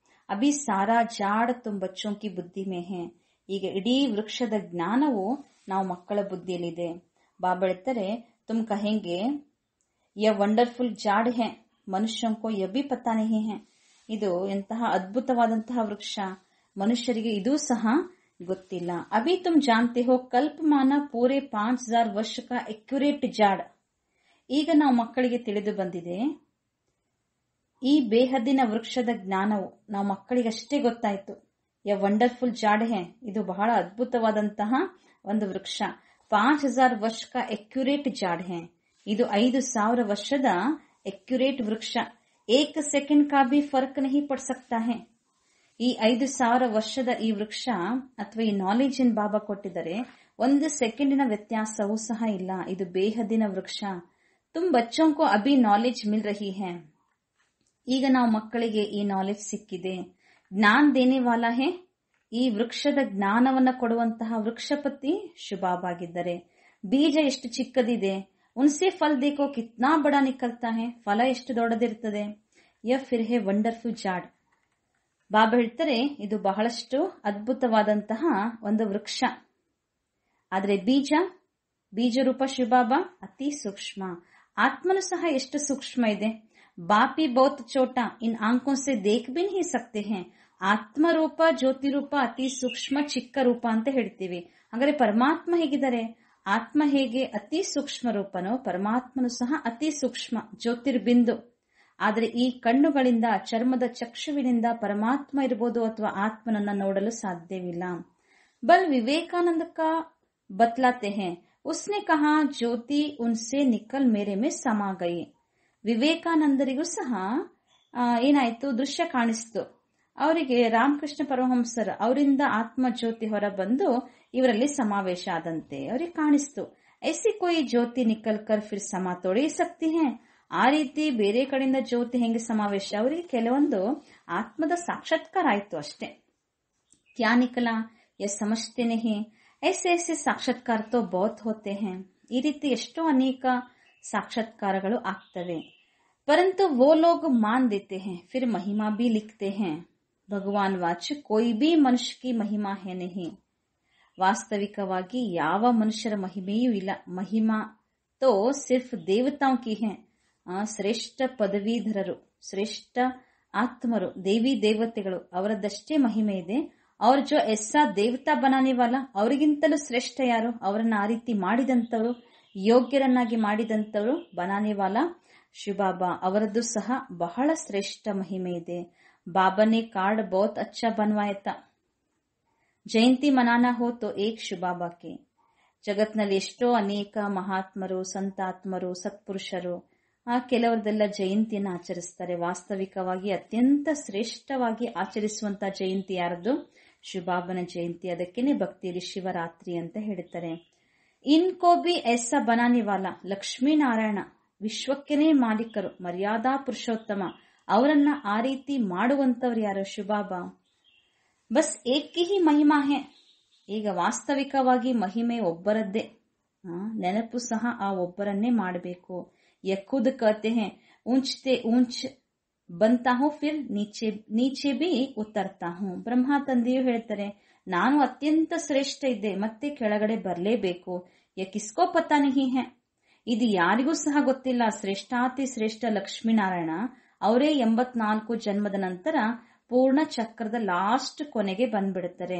ಅಭಿ ಸಾರಾ ಜಾಡ್ ತುಮ್ ಬಚ್ಚೋಂ ಕಿ ಬುದ್ಧಿ ಮೇ ಹೇ. ಈಗ ಇಡೀ ವೃಕ್ಷದ ಜ್ಞಾನವು ನಾವು ಮಕ್ಕಳ ಬುದ್ಧಿಯಲ್ಲಿದೆ. ಬಾಬಾ ಹೇಳ್ತಾರೆ, ತುಮ್ ಕಹೆಂಗೆ ಯ ವಂಡರ್ಫುಲ್ ಜಾಡ್ ಹೇ, ಮನುಷ್ಯಂಕೋ ಯಬಿ ಪತಾ ನಹಿ ಹೇ. ಇದು ಎಂತಹ ಅದ್ಭುತವಾದಂತಹ ವೃಕ್ಷ, ಮನುಷ್ಯರಿಗೆ ಇದೂ ಸಹ ಗೊತ್ತಿಲ್ಲ. ಅಭಿ ತುಮ್ ಜಾನ್ತೆ ಹೋ ಕಲ್ಪಮಾನ ಪೂರೆ 5000 ವರ್ಷ ಕಾ ಎಕ್ಯುರೇಟ್ ಜಾಡ್. ಈಗ ನಾವು ಮಕ್ಕಳಿಗೆ ತಿಳಿದು ಬಂದಿದೆ, ಈ ಬೇಹದ್ದಿನ ವೃಕ್ಷದ ಜ್ಞಾನವು ನಾವು ಮಕ್ಕಳಿಗಷ್ಟೇ ಗೊತ್ತಾಯ್ತು. ಯ ವಂಡರ್ಫುಲ್ ಜಾಡ್ ಹೇ, ಇದು ಬಹಳ ಅದ್ಭುತವಾದಂತಹ ಒಂದು ವೃಕ್ಷ. 5000 ವರ್ಷ ಕಾ ಎಕ್ಯುರೇಟ್ ಜಾಡ್ ಹೇ, ಇದು 5000 ವರ್ಷದ ಎಕ್ಯುರೇಟ್ ವೃಕ್ಷ. 1 ಸೆಕೆಂಡ್ ಕಾ ಭಿ ಫರ್ಕ್ ನಹಿ ಪಡ್ ಸಕ್ತಾ ಹೇ. ಈ 5000 ವರ್ಷದ ಈ ವೃಕ್ಷ ಅಥವಾ ಈ ನಾಲೆಜ್ ಏನ್ ಬಾಬಾ ಕೊಟ್ಟಿದ್ದಾರೆ, 1 ಸೆಕೆಂಡಿನ ವ್ಯತ್ಯಾಸವೂ ಸಹ ಇಲ್ಲ. ಇದು ಬೇಹದ್ದಿನ ವೃಕ್ಷ. ತುಮ್ ಬಚ್ಚೋಂ ಕೋ ಅಭಿ ನಾಲೆಜ್ ಮಿಲ್ ರಹಿ ಹೇ. ಈಗ ನಾವು ಮಕ್ಕಳಿಗೆ ಈ ನಾಲೆಜ್ ಸಿಕ್ಕಿದೆ. ಜ್ಞಾನ್ ದೇನೆ ವಾಲಾ ಹೇ. ಈ ವೃಕ್ಷದ ಜ್ಞಾನವನ್ನ ಕೊಡುವಂತಹ ವೃಕ್ಷಪತಿ ಶುಭಾಬಾಗಿದ್ದಾರೆ. ಬೀಜ ಎಷ್ಟು ಚಿಕ್ಕದಿದೆ, ಉನ್ಸೆ ಫಲ್ ದೇಖೋ ಕಿತ್ನಾ ಬಡಾ ನಿಕಲ್ತಾ ಹೇ. ಫಲ ಎಷ್ಟು ದೊಡ್ಡದಿರ್ತದೆ. ಯ ಫಿರ್ ಹೇ ವಂಡರ್ಫುಲ್ ಜಾಡ್. ಬಾಬಾ ಹೇಳ್ತಾರೆ, ಇದು ಬಹಳಷ್ಟು ಅದ್ಭುತವಾದಂತಹ ಒಂದು ವೃಕ್ಷ. ಆದ್ರೆ ಬೀಜ ರೂಪ ಶಿವಬಾಬಾ ಅತಿ ಸೂಕ್ಷ್ಮ. ಆತ್ಮನು ಸಹ ಎಷ್ಟು ಸೂಕ್ಷ್ಮ ಇದೆ. ಬಾಪಿ ಬಹುತ್ ಚೋಟ, ಇನ್ ಆಂಖೋಂ ಸೆ ದೇಖ್ ಬಿ ನಹಿ ಸಕ್ತೆ ಹೇ. ಆತ್ಮ ರೂಪ, ಜ್ಯೋತಿ ರೂಪ ಅತಿ ಸೂಕ್ಷ್ಮ ಚಿಕ್ಕ ರೂಪ ಅಂತ ಹೇಳ್ತೀವಿ. ಹಾಗಾದ್ರೆ ಪರಮಾತ್ಮ ಹೇಗಿದ್ದಾರೆ? ಆತ್ಮ ಹೇಗೆ ಅತಿ ಸೂಕ್ಷ್ಮ ರೂಪನೋ, ಪರಮಾತ್ಮನು ಸಹ ಅತಿ ಸೂಕ್ಷ್ಮ ಜ್ಯೋತಿರ್ಬಿಂದು. ಆದರೆ ಈ ಕಣ್ಣುಗಳಿಂದ, ಚರ್ಮದ ಚಕ್ಷುವಿನಿಂದ ಪರಮಾತ್ಮ ಇರಬಹುದು ಅಥವಾ ಆತ್ಮನನ್ನ ನೋಡಲು ಸಾಧ್ಯವಿಲ್ಲ. ಬಲ್ ವಿವೇಕಾನಂದ ಕಾ ಬತ್ಲಾತೆ ಹೇ. ಉಸ್ನೆ ಕಹಾ ಜ್ಯೋತಿ ಉನ್ಸೆ ನಿಕಲ್ ಮೇರೆ ಮೇ ಸಮಾ ಗಯಿ. ವಿವೇಕಾನಂದರಿಗೂ ಸಹ ಏನಾಯ್ತು, ದೃಶ್ಯ ಕಾಣಿಸ್ತು. ಅವರಿಗೆ ರಾಮಕೃಷ್ಣ ಪರಮಹಂಸರು ಅವರಿಂದ ಆತ್ಮ ಜ್ಯೋತಿ ಹೊರ ಬಂದು ಇವರಲ್ಲಿ ಸಮಾವೇಶ ಆದಂತೆ ಅವರಿಗೆ ಕಾಣಿಸ್ತು. ಐಸಿ ಕೋಯಿ ಜ್ಯೋತಿ ನಿಕಲ್ ಕರ್ ಫಿರ್ ಸಮಾ ತೋಡಿ ಸಕ್ತಿ ಹೇ. ಆ ರೀತಿ ಬೇರೆ ಕಡೆಯಿಂದ ಜ್ಯೋತಿ ಹೆಂಗೆ ಸಮಾವೇಶ, ಅವರಿಗೆ ಕೆಲವೊಂದು ಆತ್ಮದ ಸಾಕ್ಷಾತ್ಕಾರ ಆಯ್ತು ಅಷ್ಟೇ. ಕ್ಯಾ ನಿಕಲಾ ಯ ಸಮಜ್ತೆ ನಹಿ. ಐಸೆ ಐಸೆ ಸಾಕ್ಷಾತ್ಕಾರ ತೋ ಬಹುತ್ ಹೋತೆ ಹೇ. ಈ ರೀತಿ ಎಷ್ಟೋ ಅನೇಕ ಸಾಕ್ಷಾತ್ಕಾರಗಳು ಆಗ್ತವೆ. ಪರಂತು ವೋ ಲೋಗ್ ಮಾನ್ ದೇತೆ ಹೇ, ಫಿರ್ ಮಹಿಮಾ ಬಿ ಲಿಖ್ತೆ ಹೇ. ಭಗವಾನ್ ವಾಚ್ ಕೋಯಿ ಬಿ ಮನುಷ್ಯ ಕಿ ಮಹಿಮಾ ಹೇ ನಹಿ. ವಾಸ್ತವಿಕವಾಗಿ ಯಾವ ಮನುಷ್ಯರ ಮಹಿಮೆಯೂ ಇಲ್ಲ. ಮಹಿಮಾ ತೋ ಸಿರ್ಫ್ ದೇವತಾಂ ಕಿ ಹೇ. ಶ್ರೇಷ್ಠ ಪದವೀಧರರು, ಶ್ರೇಷ್ಠ ಆತ್ಮರು, ದೇವಿ ದೇವತೆಗಳು, ಅವರದ್ದಷ್ಟೇ ಮಹಿಮೆ ಇದೆ. ಅವ್ರ ಜೋ ಎಸ್ಸಾ ದೇವತಾ ಬನಾನೇವಾಲ, ಅವರಿಗಿಂತಲೂ ಶ್ರೇಷ್ಠ ಯಾರು? ಅವರನ್ನ ಆ ರೀತಿ ಮಾಡಿದಂತವರು, ಯೋಗ್ಯರನ್ನಾಗಿ ಮಾಡಿದಂತವರು ಬನಾನೇವಾಲ ಶಿವಬಾಬಾ. ಅವರದ್ದು ಸಹ ಬಹಳ ಶ್ರೇಷ್ಠ ಮಹಿಮೆ ಇದೆ. ಬಾಬಾನೇ ಕಾರ್ಡ್ ಬಹುತ್ ಅಚ್ಚಾ ಬನ್ವಾಯತ. ಜಯಂತಿ ಮನಾನಾ ಹೋ ತೋ ಏಕ್ ಶಿವಬಾಬಾಕ್ಕೆ. ಜಗತ್ನಲ್ಲಿ ಎಷ್ಟೋ ಅನೇಕ ಮಹಾತ್ಮರು, ಸಂತಾತ್ಮರು, ಸತ್ಪುರುಷರು, ಕೆಲವರದೆಲ್ಲ ಜಯಂತಿಯನ್ನು ಆಚರಿಸ್ತಾರೆ. ವಾಸ್ತವಿಕವಾಗಿ ಅತ್ಯಂತ ಶ್ರೇಷ್ಠವಾಗಿ ಆಚರಿಸುವಂತ ಜಯಂತಿ ಯಾರದು? ಶಿವಬಾಬನ ಜಯಂತಿ. ಅದಕ್ಕೇನೆ ಭಕ್ತಿಯಲ್ಲಿ ಶಿವರಾತ್ರಿ ಅಂತ ಹೇಳ್ತಾರೆ. ಇನ್ಕೋ ಬಿ ಐಸಾ ಬನಾನಿವಾಲ ಲಕ್ಷ್ಮೀನಾರಾಯಣ, ವಿಶ್ವಕ್ಕೆನೇ ಮಾಲೀಕರು, ಮರ್ಯಾದಾ ಪುರುಷೋತ್ತಮ. ಅವರನ್ನ ಆ ರೀತಿ ಮಾಡುವಂತವ್ರು ಯಾರು? ಶಿವಬಾಬಾ. ಬಸ್ ಏಕಿ ಹಿ ಮಹಿಮಾ ಹೇ. ಈಗ ವಾಸ್ತವಿಕವಾಗಿ ಮಹಿಮೆ ಒಬ್ಬರದ್ದೇ. ನೆನಪು ಸಹ ಆ ಒಬ್ಬರನ್ನೇ ಮಾಡಬೇಕು. ಯಖುದ್ ಕಹತೆ ಹೇ ಊಂಚ್ತೆ ಊಂಚ್ ಬಂತಾ ಹೂ ಫಿರ್ ನೀಚೆ ಬಿ ಉತ್ತರ್ತಾ ಹೂ. ಬ್ರಹ್ಮ ತಂದೆಯು ಹೇಳ್ತಾರೆ, ನಾನು ಅತ್ಯಂತ ಶ್ರೇಷ್ಠ ಇದ್ದೆ, ಮತ್ತೆ ಕೆಳಗಡೆ ಬರಲೇಬೇಕು. ಕಿಸ್ಕೋ ಪತಾ ನಹಿ ಹೇ. ಇದು ಯಾರಿಗೂ ಸಹ ಗೊತ್ತಿಲ್ಲ. ಶ್ರೇಷ್ಠಾತಿ ಶ್ರೇಷ್ಠ ಲಕ್ಷ್ಮೀನಾರಾಯಣ ಅವರೇ 84 ಜನ್ಮದ ನಂತರ ಪೂರ್ಣ ಚಕ್ರದ ಲಾಸ್ಟ್ ಕೊನೆಗೆ ಬಂದ್ಬಿಡುತ್ತಾರೆ.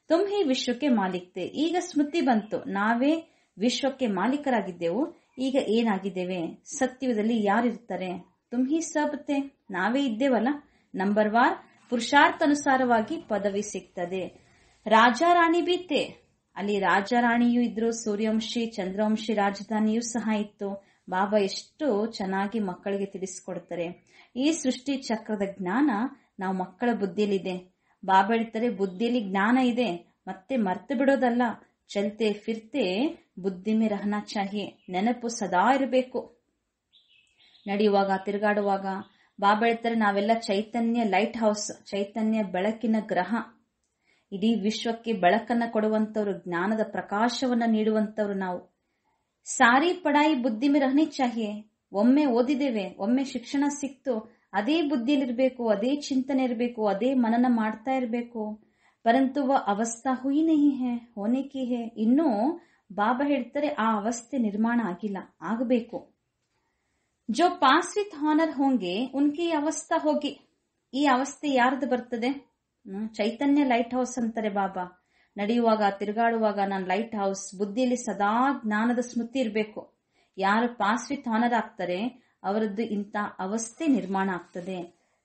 ತುಮ್ ಹಿ ವಿಶ್ವಕ್ಕೆ ಮಾಲೀಕ್ತೆ. ಈಗ ಸ್ಮೃತಿ ಬಂತು, ನಾವೇ ವಿಶ್ವಕ್ಕೆ ಮಾಲೀಕರಾಗಿದ್ದೆವು. ಈಗ ಏನಾಗಿದ್ದೇವೆ? ಸತ್ಯದಲ್ಲಿ ಯಾರಿರ್ತಾರೆ? ತುಮ್ ಹಿ ಸಬ್ತೆ, ನಾವೇ ಇದ್ದೇವಲ್ಲ. ನಂಬರ್ ವಾರ್ ಪುರುಷಾರ್ಥಾನುಸಾರವಾಗಿ ಪದವಿ ಸಿಗ್ತದೆ. ರಾಜ ರಾಣಿ ಬೀತೆ, ಅಲ್ಲಿ ರಾಜ ರಾಣಿಯೂ ಇದ್ರು, ಸೂರ್ಯವಂಶಿ ಚಂದ್ರವಂಶಿ ರಾಜಧಾನಿಯೂ ಸಹ ಇತ್ತು. ಬಾಬಾ ಎಷ್ಟು ಚೆನ್ನಾಗಿ ಮಕ್ಕಳಿಗೆ ತಿಳಿಸಿಕೊಡ್ತಾರೆ. ಈ ಸೃಷ್ಟಿ ಚಕ್ರದ ಜ್ಞಾನ ನಾವು ಮಕ್ಕಳ ಬುದ್ಧಿಯಲ್ಲಿದೆ. ಬಾಬಾ ಹೇಳ್ತಾರೆ, ಬುದ್ಧಿಯಲ್ಲಿ ಜ್ಞಾನ ಇದೆ, ಮತ್ತೆ ಮರ್ತು ಬಿಡೋದಲ್ಲ. ಚಲ್ತೆ ಫಿರ್ತೆ ಬುದ್ಧಿ ಮೇ ರಹನಾ ಚಾಹಿಯೆ. ನೆನಪು ಸದಾ ಇರಬೇಕು. ನಡೆಯುವಾಗ, ತಿರುಗಾಡುವಾಗ. ಬಾಬಾ ಹೇಳ್ತಾರೆ, ನಾವೆಲ್ಲ ಚೈತನ್ಯ ಲೈಟ್ ಹೌಸ್, ಚೈತನ್ಯ ಬೆಳಕಿನ ಗ್ರಹ. ಇಡೀ ವಿಶ್ವಕ್ಕೆ ಬೆಳಕನ್ನ ಕೊಡುವಂತವ್ರು, ಜ್ಞಾನದ ಪ್ರಕಾಶವನ್ನ ನೀಡುವಂತವ್ರು ನಾವು. ಸಾರಿ ಪಡಾಯಿ ಬುದ್ಧಿ ಮೇ ರಹನಿ ಚಾಹಿಯೆ. ಒಮ್ಮೆ ಓದಿದ್ದೇವೆ, ಒಮ್ಮೆ ಶಿಕ್ಷಣ ಸಿಕ್ತು, ಅದೇ ಬುದ್ಧಿಯಲ್ಲಿರ್ಬೇಕು, ಅದೇ ಚಿಂತನೆ ಇರಬೇಕು, ಅದೇ ಮನನ ಮಾಡ್ತಾ ಇರಬೇಕು. ಪರಂತು ಅವಸ್ಥಾ ಹುಯಿ ನಹಿ ಹೇ, ಹೋನೆ ಕಿ ಹೇ. ಇನ್ನೂ ಬಾಬಾ ಹೇಳ್ತಾರೆ, ಆ ಅವಸ್ಥೆ ನಿರ್ಮಾಣ ಆಗಿಲ್ಲ, ಆಗಬೇಕು. ಜೋ ಪಾಸ್ ವಿತ್ ಹಾನರ್ ಹೋಂಗೆ ಉನ್ಕಿ ಅವಸ್ಥಾ ಹೋಗಿ. ಈ ಅವಸ್ಥೆ ಯಾರ್ದು ಬರ್ತದೆ? ಚೈತನ್ಯ ಲೈಟ್ ಹೌಸ್ ಅಂತಾರೆ ಬಾಬಾ. ನಡೆಯುವಾಗ, ತಿರುಗಾಡುವಾಗ ನಾನು ಲೈಟ್ ಹೌಸ್. ಬುದ್ಧಿಯಲ್ಲಿ ಸದಾ ಜ್ಞಾನದ ಸ್ಮೃತಿ ಇರಬೇಕು. ಯಾರು ಪಾಸ್ ವಿತ್ ಹಾನರ್ ಆಗ್ತಾರೆ ಅವರದ್ದು ಇಂಥ ಅವಸ್ಥೆ ನಿರ್ಮಾಣ ಆಗ್ತದೆ.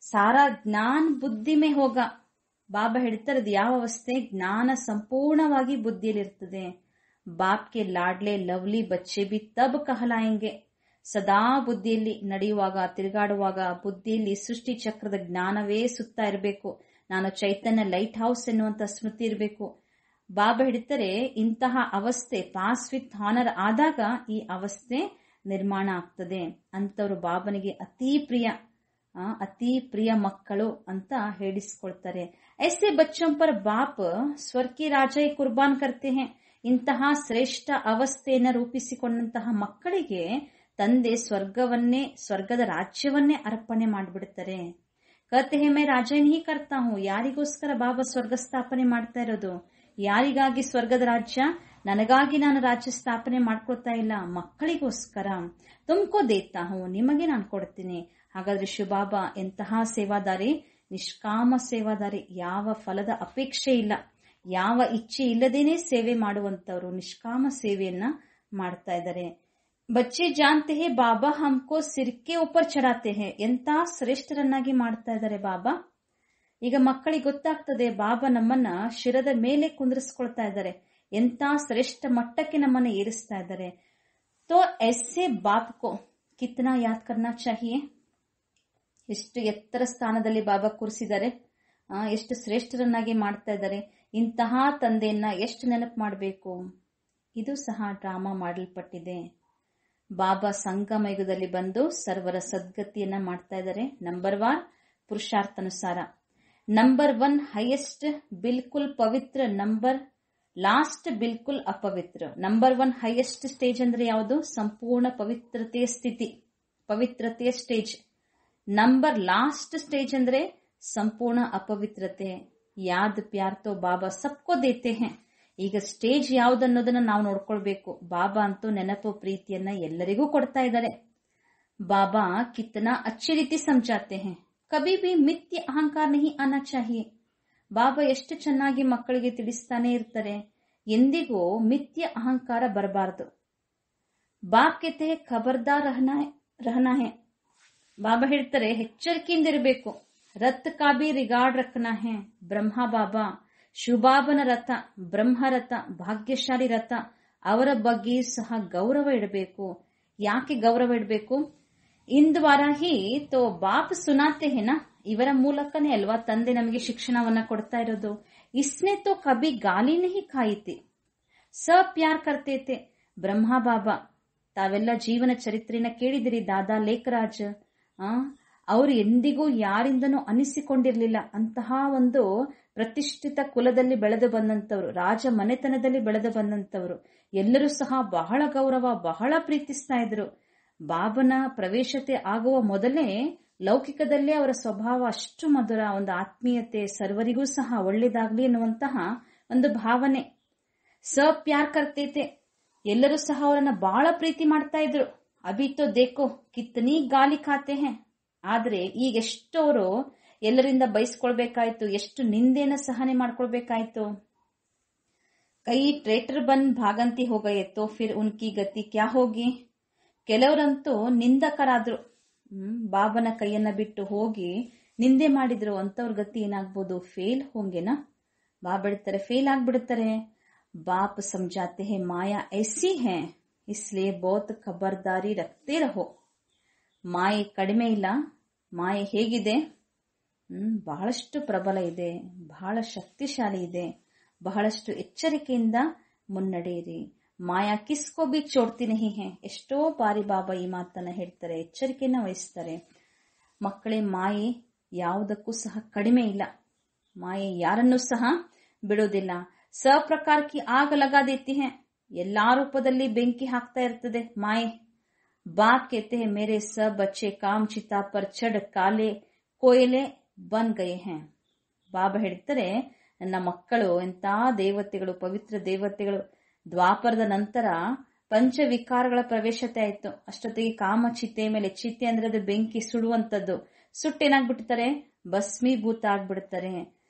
ಸಾರಾ ಜ್ಞಾನ ಬುದ್ಧಿ ಮೇ ಹೋಗ. ಬಾಬಾ ಹೇಳ್ತಾರೆ, ಅದು ಯಾವ ಅವಸ್ಥೆ? ಜ್ಞಾನ ಸಂಪೂರ್ಣವಾಗಿ ಬುದ್ಧಿಯಲ್ಲಿರ್ತದೆ. ಬಾಪ್ಗೆ ಲಾಡ್ಲೆ ಲವ್ಲಿ ಬಚ್ಚೆ ಬಿ ತಬ್ ಕಹಲಾಯಂಗೆ. ಸದಾ ಬುದ್ಧಿಯಲ್ಲಿ ನಡೆಯುವಾಗ, ತಿರುಗಾಡುವಾಗ ಬುದ್ಧಿಯಲ್ಲಿ ಸೃಷ್ಟಿ ಚಕ್ರದ ಜ್ಞಾನವೇ ಸುತ್ತಾ ಇರಬೇಕು. ನಾನು ಚೈತನ್ಯ ಲೈಟ್ ಹೌಸ್ ಎನ್ನುವಂತ ಸ್ಮೃತಿ ಇರಬೇಕು. ಬಾಬಾ ಹೇಳ್ತಾರೆ, ಇಂತಹ ಅವಸ್ಥೆ ಪಾಸ್ ವಿತ್ ಹಾನರ್ ಆದಾಗ ಈ ಅವಸ್ಥೆ ನಿರ್ಮಾಣ ಆಗ್ತದೆ. ಅಂತವರು ಬಾಬನಿಗೆ ಅತಿ ಪ್ರಿಯ ಮಕ್ಕಳು ಅಂತ ಹೇಳಿಸ್ಕೊಳ್ತಾರೆ. ऐसे बच्चों पर बाप स्वर की राजा कुर्बान करते हैं. ಇಂತಹ ಶ್ರೇಷ್ಠ ಅವಸ್ಥೆಯನ್ನ ರೂಪಿಸಿಕೊಂಡಂತಹ ಮಕ್ಕಳಿಗೆ ತಂದೆ ಸ್ವರ್ಗದ ರಾಜ್ಯವನ್ನೇ ಅರ್ಪಣೆ ಮಾಡಿಬಿಡ್ತಾರೆ. कहते हैं मैं राजा नहीं करता हूँ. ಯಾರಿಗೋಸ್ಕರ ಬಾಬಾ ಸ್ವರ್ಗ ಸ್ಥಾಪನೆ ಮಾಡ್ತಾ ಇರೋದು? ಯಾರಿಗಾಗಿ ಸ್ವರ್ಗದ ರಾಜ್ಯ? ನನಗಾಗಿ ನಾನು ರಾಜ್ಯ ಸ್ಥಾಪನೆ ಮಾಡ್ಕೊಳ್ತಾ ಇಲ್ಲ, ಮಕ್ಕಳಿಗೋಸ್ಕರ. ತುಮ್ಕೋ ದೇತಾ ಹೂ, ನಿಮಗೆ ನಾನು ಕೊಡ್ತೀನಿ. ಹಾಗಾದ್ರೆ ಶಿವಬಾಬಾ ಎಂತಹ ಸೇವಾದಾರಿ? ನಿಷ್ಕಾಮ ಸೇವಾದಾರಿ. ಯಾವ ಫಲದ ಅಪೇಕ್ಷೆ ಇಲ್ಲ, ಯಾವ ಇಚ್ಛೆ ಇಲ್ಲದೇನೆ ಸೇವೆ ಮಾಡುವಂತವ್ರು ನಿಷ್ಕಾಮ ಸೇವೆಯನ್ನ ಮಾಡ್ತಾ ಇದ್ದಾರೆ. ಬಚ್ಚೆ ಜಾನ್ತೆ ಹೇ ಬಾಬಾ ಹಮ್ಕೋ ಸಿರ್ಕೆ ಉಪರ್ ಚಢಾತೆ ಹೇ. ಎಂತ ಶ್ರೇಷ್ಠರನ್ನಾಗಿ ಮಾಡ್ತಾ ಇದ್ದಾರೆ ಬಾಬಾ. ಈಗ ಮಕ್ಕಳಿಗೆ ಗೊತ್ತಾಗ್ತದೆ, ಬಾಬಾ ನಮ್ಮನ್ನ ಶಿರದ ಮೇಲೆ ಕುಂದ್ರಿಸ್ಕೊಳ್ತಾ ಇದ್ದಾರೆ, ಎಂತ ಶ್ರೇಷ್ಠ ಮಟ್ಟಕ್ಕೆ ನಮ್ಮನ್ನ ಏರಿಸ್ತಾ ಇದ್ದಾರೆ. ತೋ ಎಸ್ಸೆ ಬಾಪ್ ಕೋ ಕಿತ್ನಾ ಯಾದ್ ಕರ್ನಾ ಚಾಹಿಯೆ. ಎಷ್ಟು ಎತ್ತರ ಸ್ಥಾನದಲ್ಲಿ ಬಾಬಾ ಕೂರಿಸಿದ್ದಾರೆ, ಎಷ್ಟು ಶ್ರೇಷ್ಠರನ್ನಾಗಿ ಮಾಡ್ತಾ ಇದ್ದಾರೆ. ಇಂತಹ ತಂದೆಯನ್ನ ಎಷ್ಟು ನೆನಪು ಮಾಡಬೇಕು. ಇದು ಸಹ ಡ್ರಾಮಾ ಮಾಡಲ್ಪಟ್ಟಿದೆ. ಬಾಬಾ ಸಂಗಮ ಯುಗದಲ್ಲಿ ಬಂದು ಸರ್ವರ ಸದ್ಗತಿಯನ್ನ ಮಾಡ್ತಾ ಇದ್ದಾರೆ. ನಂಬರ್ 1 ಪುರುಷಾರ್ಥಾನುಸಾರ. ನಂಬರ್ 1 ಹೈಯೆಸ್ಟ್ ಬಿಲ್ಕುಲ್ ಪವಿತ್ರ, ನಂಬರ್ ಲಾಸ್ಟ್ ಬಿಲ್ಕುಲ್ ಅಪವಿತ್ರ. ನಂಬರ್ 1 ಹೈಯೆಸ್ಟ್ ಸ್ಟೇಜ್ ಅಂದ್ರೆ ಯಾವುದು? ಸಂಪೂರ್ಣ ಪವಿತ್ರತೆಯ ಸ್ಥಿತಿ, ಪವಿತ್ರತೆಯ ಸ್ಟೇಜ್. ನಂಬರ್ ಲಾಸ್ಟ್ ಸ್ಟೇಜ್ ಅಂದ್ರೆ ಸಂಪೂರ್ಣ ಅಪವಿತ್ರತೆ. ಯಾದ್ ಪ್ಯಾರ್ ತೋ ಬಾಬಾ ಸಬ್ಕೋ ದೇತೆ ಹೇ. ಈಗ ಸ್ಟೇಜ್ ಯಾವ್ದನ್ನೋದನ್ನ ನಾವು ನೋಡ್ಕೊಳ್ಬೇಕು. ಬಾಬಾ ಅಂತೂ ನೆನಪು ಪ್ರೀತಿಯನ್ನ ಎಲ್ಲರಿಗೂ ಕೊಡ್ತಾ ಇದ್ದಾರೆ. ಬಾಬಾ ಕಿತ್ನಾ ಅಚ್ಚಿ ರೀತಿ ಸಮಜಾತೆ ಹೇ. ಕಭಿ ಭಿ ಮಿಥ್ಯ ಅಹಂಕಾರ ನಹಿ ಆನಾ ಚಾಹಿಯೆ. ಬಾಬಾ ಎಷ್ಟು ಚೆನ್ನಾಗಿ ಮಕ್ಕಳಿಗೆ ತಿಳಿಸ್ತಾನೆ ಇರ್ತಾರೆ, ಎಂದಿಗೂ ಮಿಥ್ಯ ಅಹಂಕಾರ ಬರಬಾರದು. ಬಾಪ್ ಕೆತೆ ಖಬರ್ದಾರ್ ರಹನಾ ಹೇ. ಬಾಬಾ ಹೇಳ್ತಾರೆ, ಎಚ್ಚರಿಕೆಯಿಂದ ಇರಬೇಕು. ರಥ್ ಕಾ ಬಿ ರಿಗಾರ್ಡ್ ರಖನಾ ಹೇ. ಬ್ರಹ್ಮ ಬಾಬಾ, ಶಿವಬಾಬನ ರಥ, ಬ್ರಹ್ಮರಥ, ಭಾಗ್ಯಶಾಲಿ ರಥ, ಅವರ ಬಗ್ಗೆ ಸಹ ಗೌರವ ಇಡಬೇಕು. ಯಾಕೆ ಗೌರವ ಇಡಬೇಕು? ಇಂದ್ವಾರ ಹಿ ತೋ ಬಾಪ್ ಸುನಾತೆ ಹೇನಾ. ಇವರ ಮೂಲಕನೇ ಅಲ್ವಾ ತಂದೆ ನಮಗೆ ಶಿಕ್ಷಣವನ್ನ ಕೊಡ್ತಾ ಇರೋದು. ಇಸ್ನೆ ತೋ ಕಬಿ ಗಾಲಿ ನಹಿ ಖಾಯಿತಿ, ಸ ಪ್ಯಾರ್ ಕರ್ತೇತೆ. ಬ್ರಹ್ಮ ಬಾಬಾ ತಾವೆಲ್ಲ ಜೀವನ ಚರಿತ್ರೆನ ಕೇಳಿದಿರಿ. ದಾದಾ ಲೇಖರಾಜ್ ಅವರು ಎಂದಿಗೂ ಯಾರಿಂದನೂ ಅನಿಸಿಕೊಂಡಿರ್ಲಿಲ್ಲ. ಅಂತಹ ಒಂದು ಪ್ರತಿಷ್ಠಿತ ಕುಲದಲ್ಲಿ ಬೆಳೆದು ಬಂದಂತವ್ರು, ರಾಜ ಮನೆತನದಲ್ಲಿ ಬೆಳೆದು ಬಂದಂತವ್ರು. ಎಲ್ಲರೂ ಸಹ ಬಹಳ ಗೌರವ, ಬಹಳ ಪ್ರೀತಿಸ್ತಾ ಇದ್ರು. ಬಾಬನ ಪ್ರವೇಶತೆ ಆಗುವ ಮೊದಲೇ ಲೌಕಿಕದಲ್ಲೇ ಅವರ ಸ್ವಭಾವ ಅಷ್ಟು ಮಧುರ, ಒಂದು ಆತ್ಮೀಯತೆ, ಸರ್ವರಿಗೂ ಸಹ ಒಳ್ಳೇದಾಗ್ಲಿ ಎನ್ನುವಂತಹ ಒಂದು ಭಾವನೆ. ಸ ಪ್ಯಾರ್ ಕರ್ತೇತೆ. ಎಲ್ಲರೂ ಸಹ ಅವರನ್ನ ಬಹಳ ಪ್ರೀತಿ ಮಾಡ್ತಾ ಇದ್ರು. ಅಭಿ ತೋ ದೇಖೋ ಕಿತ್ನಿ ಗಾಲಿ ಖಾತೆ ಹೇ. ಆದ್ರೆ ಈಗ ಎಷ್ಟವರು ಎಲ್ಲರಿಂದ ಬಯಸ್ಕೊಳ್ಬೇಕಾಯ್ತು, ಎಷ್ಟು ನಿಂದೆನ ಸಹನೆ ಮಾಡ್ಕೊಳ್ಬೇಕಾಯ್ತು. ಕೈ ಟ್ರೇಟರ್ ಬನ್ ಭಾಗಂತಿ ಹೋಗಯೆ ತೋ ಫಿರ್ ಉನ್ಕಿ ಗತಿ ಕ್ಯಾ ಹೋಗಿ. ಕೆಲವರಂತೂ ನಿಂದಕರಾದ್ರು, ಬಾಬನ ಕೈಯನ್ನ ಬಿಟ್ಟು ಹೋಗಿ ನಿಂದೆ ಮಾಡಿದ್ರು. ಅಂತವ್ರ ಗತಿ ಏನಾಗ್ಬೋದು? ಫೇಲ್ ಹೋಂಗೆನಾ. ಬಾಬಾ ಬಿಡ್ತಾರೆ, ಫೇಲ್ ಆಗ್ಬಿಡ್ತಾರೆ. ಬಾಪ್ ಸಮಜಾತೆ ಹೇ ಮಾಯಾ ಐಸಿ ಹೇ, ಇಸ್ಲಿಯೇ ಬಹುತ್ ಖಬರ್ದಾರಿ ರಖತೆ ರಹೋ. ಮಾಯೆ ಕಡಿಮೆ ಇಲ್ಲ. ಮಾಯೆ ಹೇಗಿದೆ? ಬಹಳಷ್ಟು ಪ್ರಬಲ ಇದೆ, ಬಹಳ ಶಕ್ತಿಶಾಲಿ ಇದೆ. ಬಹಳಷ್ಟು ಎಚ್ಚರಿಕೆಯಿಂದ ಮುನ್ನಡೆಯಿರಿ. ಮಾಯಾ ಕಿಸ್ಕೋ ಬಿ ಚೋಡ್ತಿ ನಹಿ ಹೇ. ಎಷ್ಟೋ ಬಾರಿ ಬಾಬಾ ಈ ಮಾತನ್ನ ಹೇಳ್ತಾರೆ, ಎಚ್ಚರಿಕೆಯನ್ನ ವಹಿಸ್ತಾರೆ. ಮಕ್ಕಳೇ, ಮಾಯೆ ಯಾವುದಕ್ಕೂ ಸಹ ಕಡಿಮೆ ಇಲ್ಲ. ಮಾಯೆ ಯಾರನ್ನೂ ಸಹ ಬಿಡೋದಿಲ್ಲ. ಸಪ್ರಕಾರ ಕಿ ಆಗ ಲಗಾ ದೇತಿ ಹೇ. ಎಲ್ಲಾ ರೂಪದಲ್ಲಿ ಬೆಂಕಿ ಹಾಕ್ತಾ ಇರ್ತದೆ ಮಾಯೆ. ಬಾಪ್ कहते हैं मेरे सब बच्चे काम चिता पर चढ़ काले कोयले बन गए हैं. ಬಾಬಾ ಹೇಳ್ತಾರೆ, ನನ್ನ ಮಕ್ಕಳು ಎಂತ ದೇವತೆಗಳು, ಪವಿತ್ರ ದೇವತೆಗಳು. ದ್ವಾಪರದ ನಂತರ ಪಂಚವಿಕಾರಗಳ ಪ್ರವೇಶತೆ ಆಯ್ತು. ಅಷ್ಟೊತ್ತಿಗೆ ಕಾಮ ಚಿತೆ ಮೇಲೆ, ಚಿತೆ ಅಂದ್ರೆ ಅದು ಬೆಂಕಿ ಸುಡುವಂತದ್ದು, ಸುಟ್ಟೇನಾಗ್ಬಿಡ್ತಾರೆ, ಭಸ್ಮೀಭೂತ ಆಗ್ಬಿಡ್ತಾರೆ.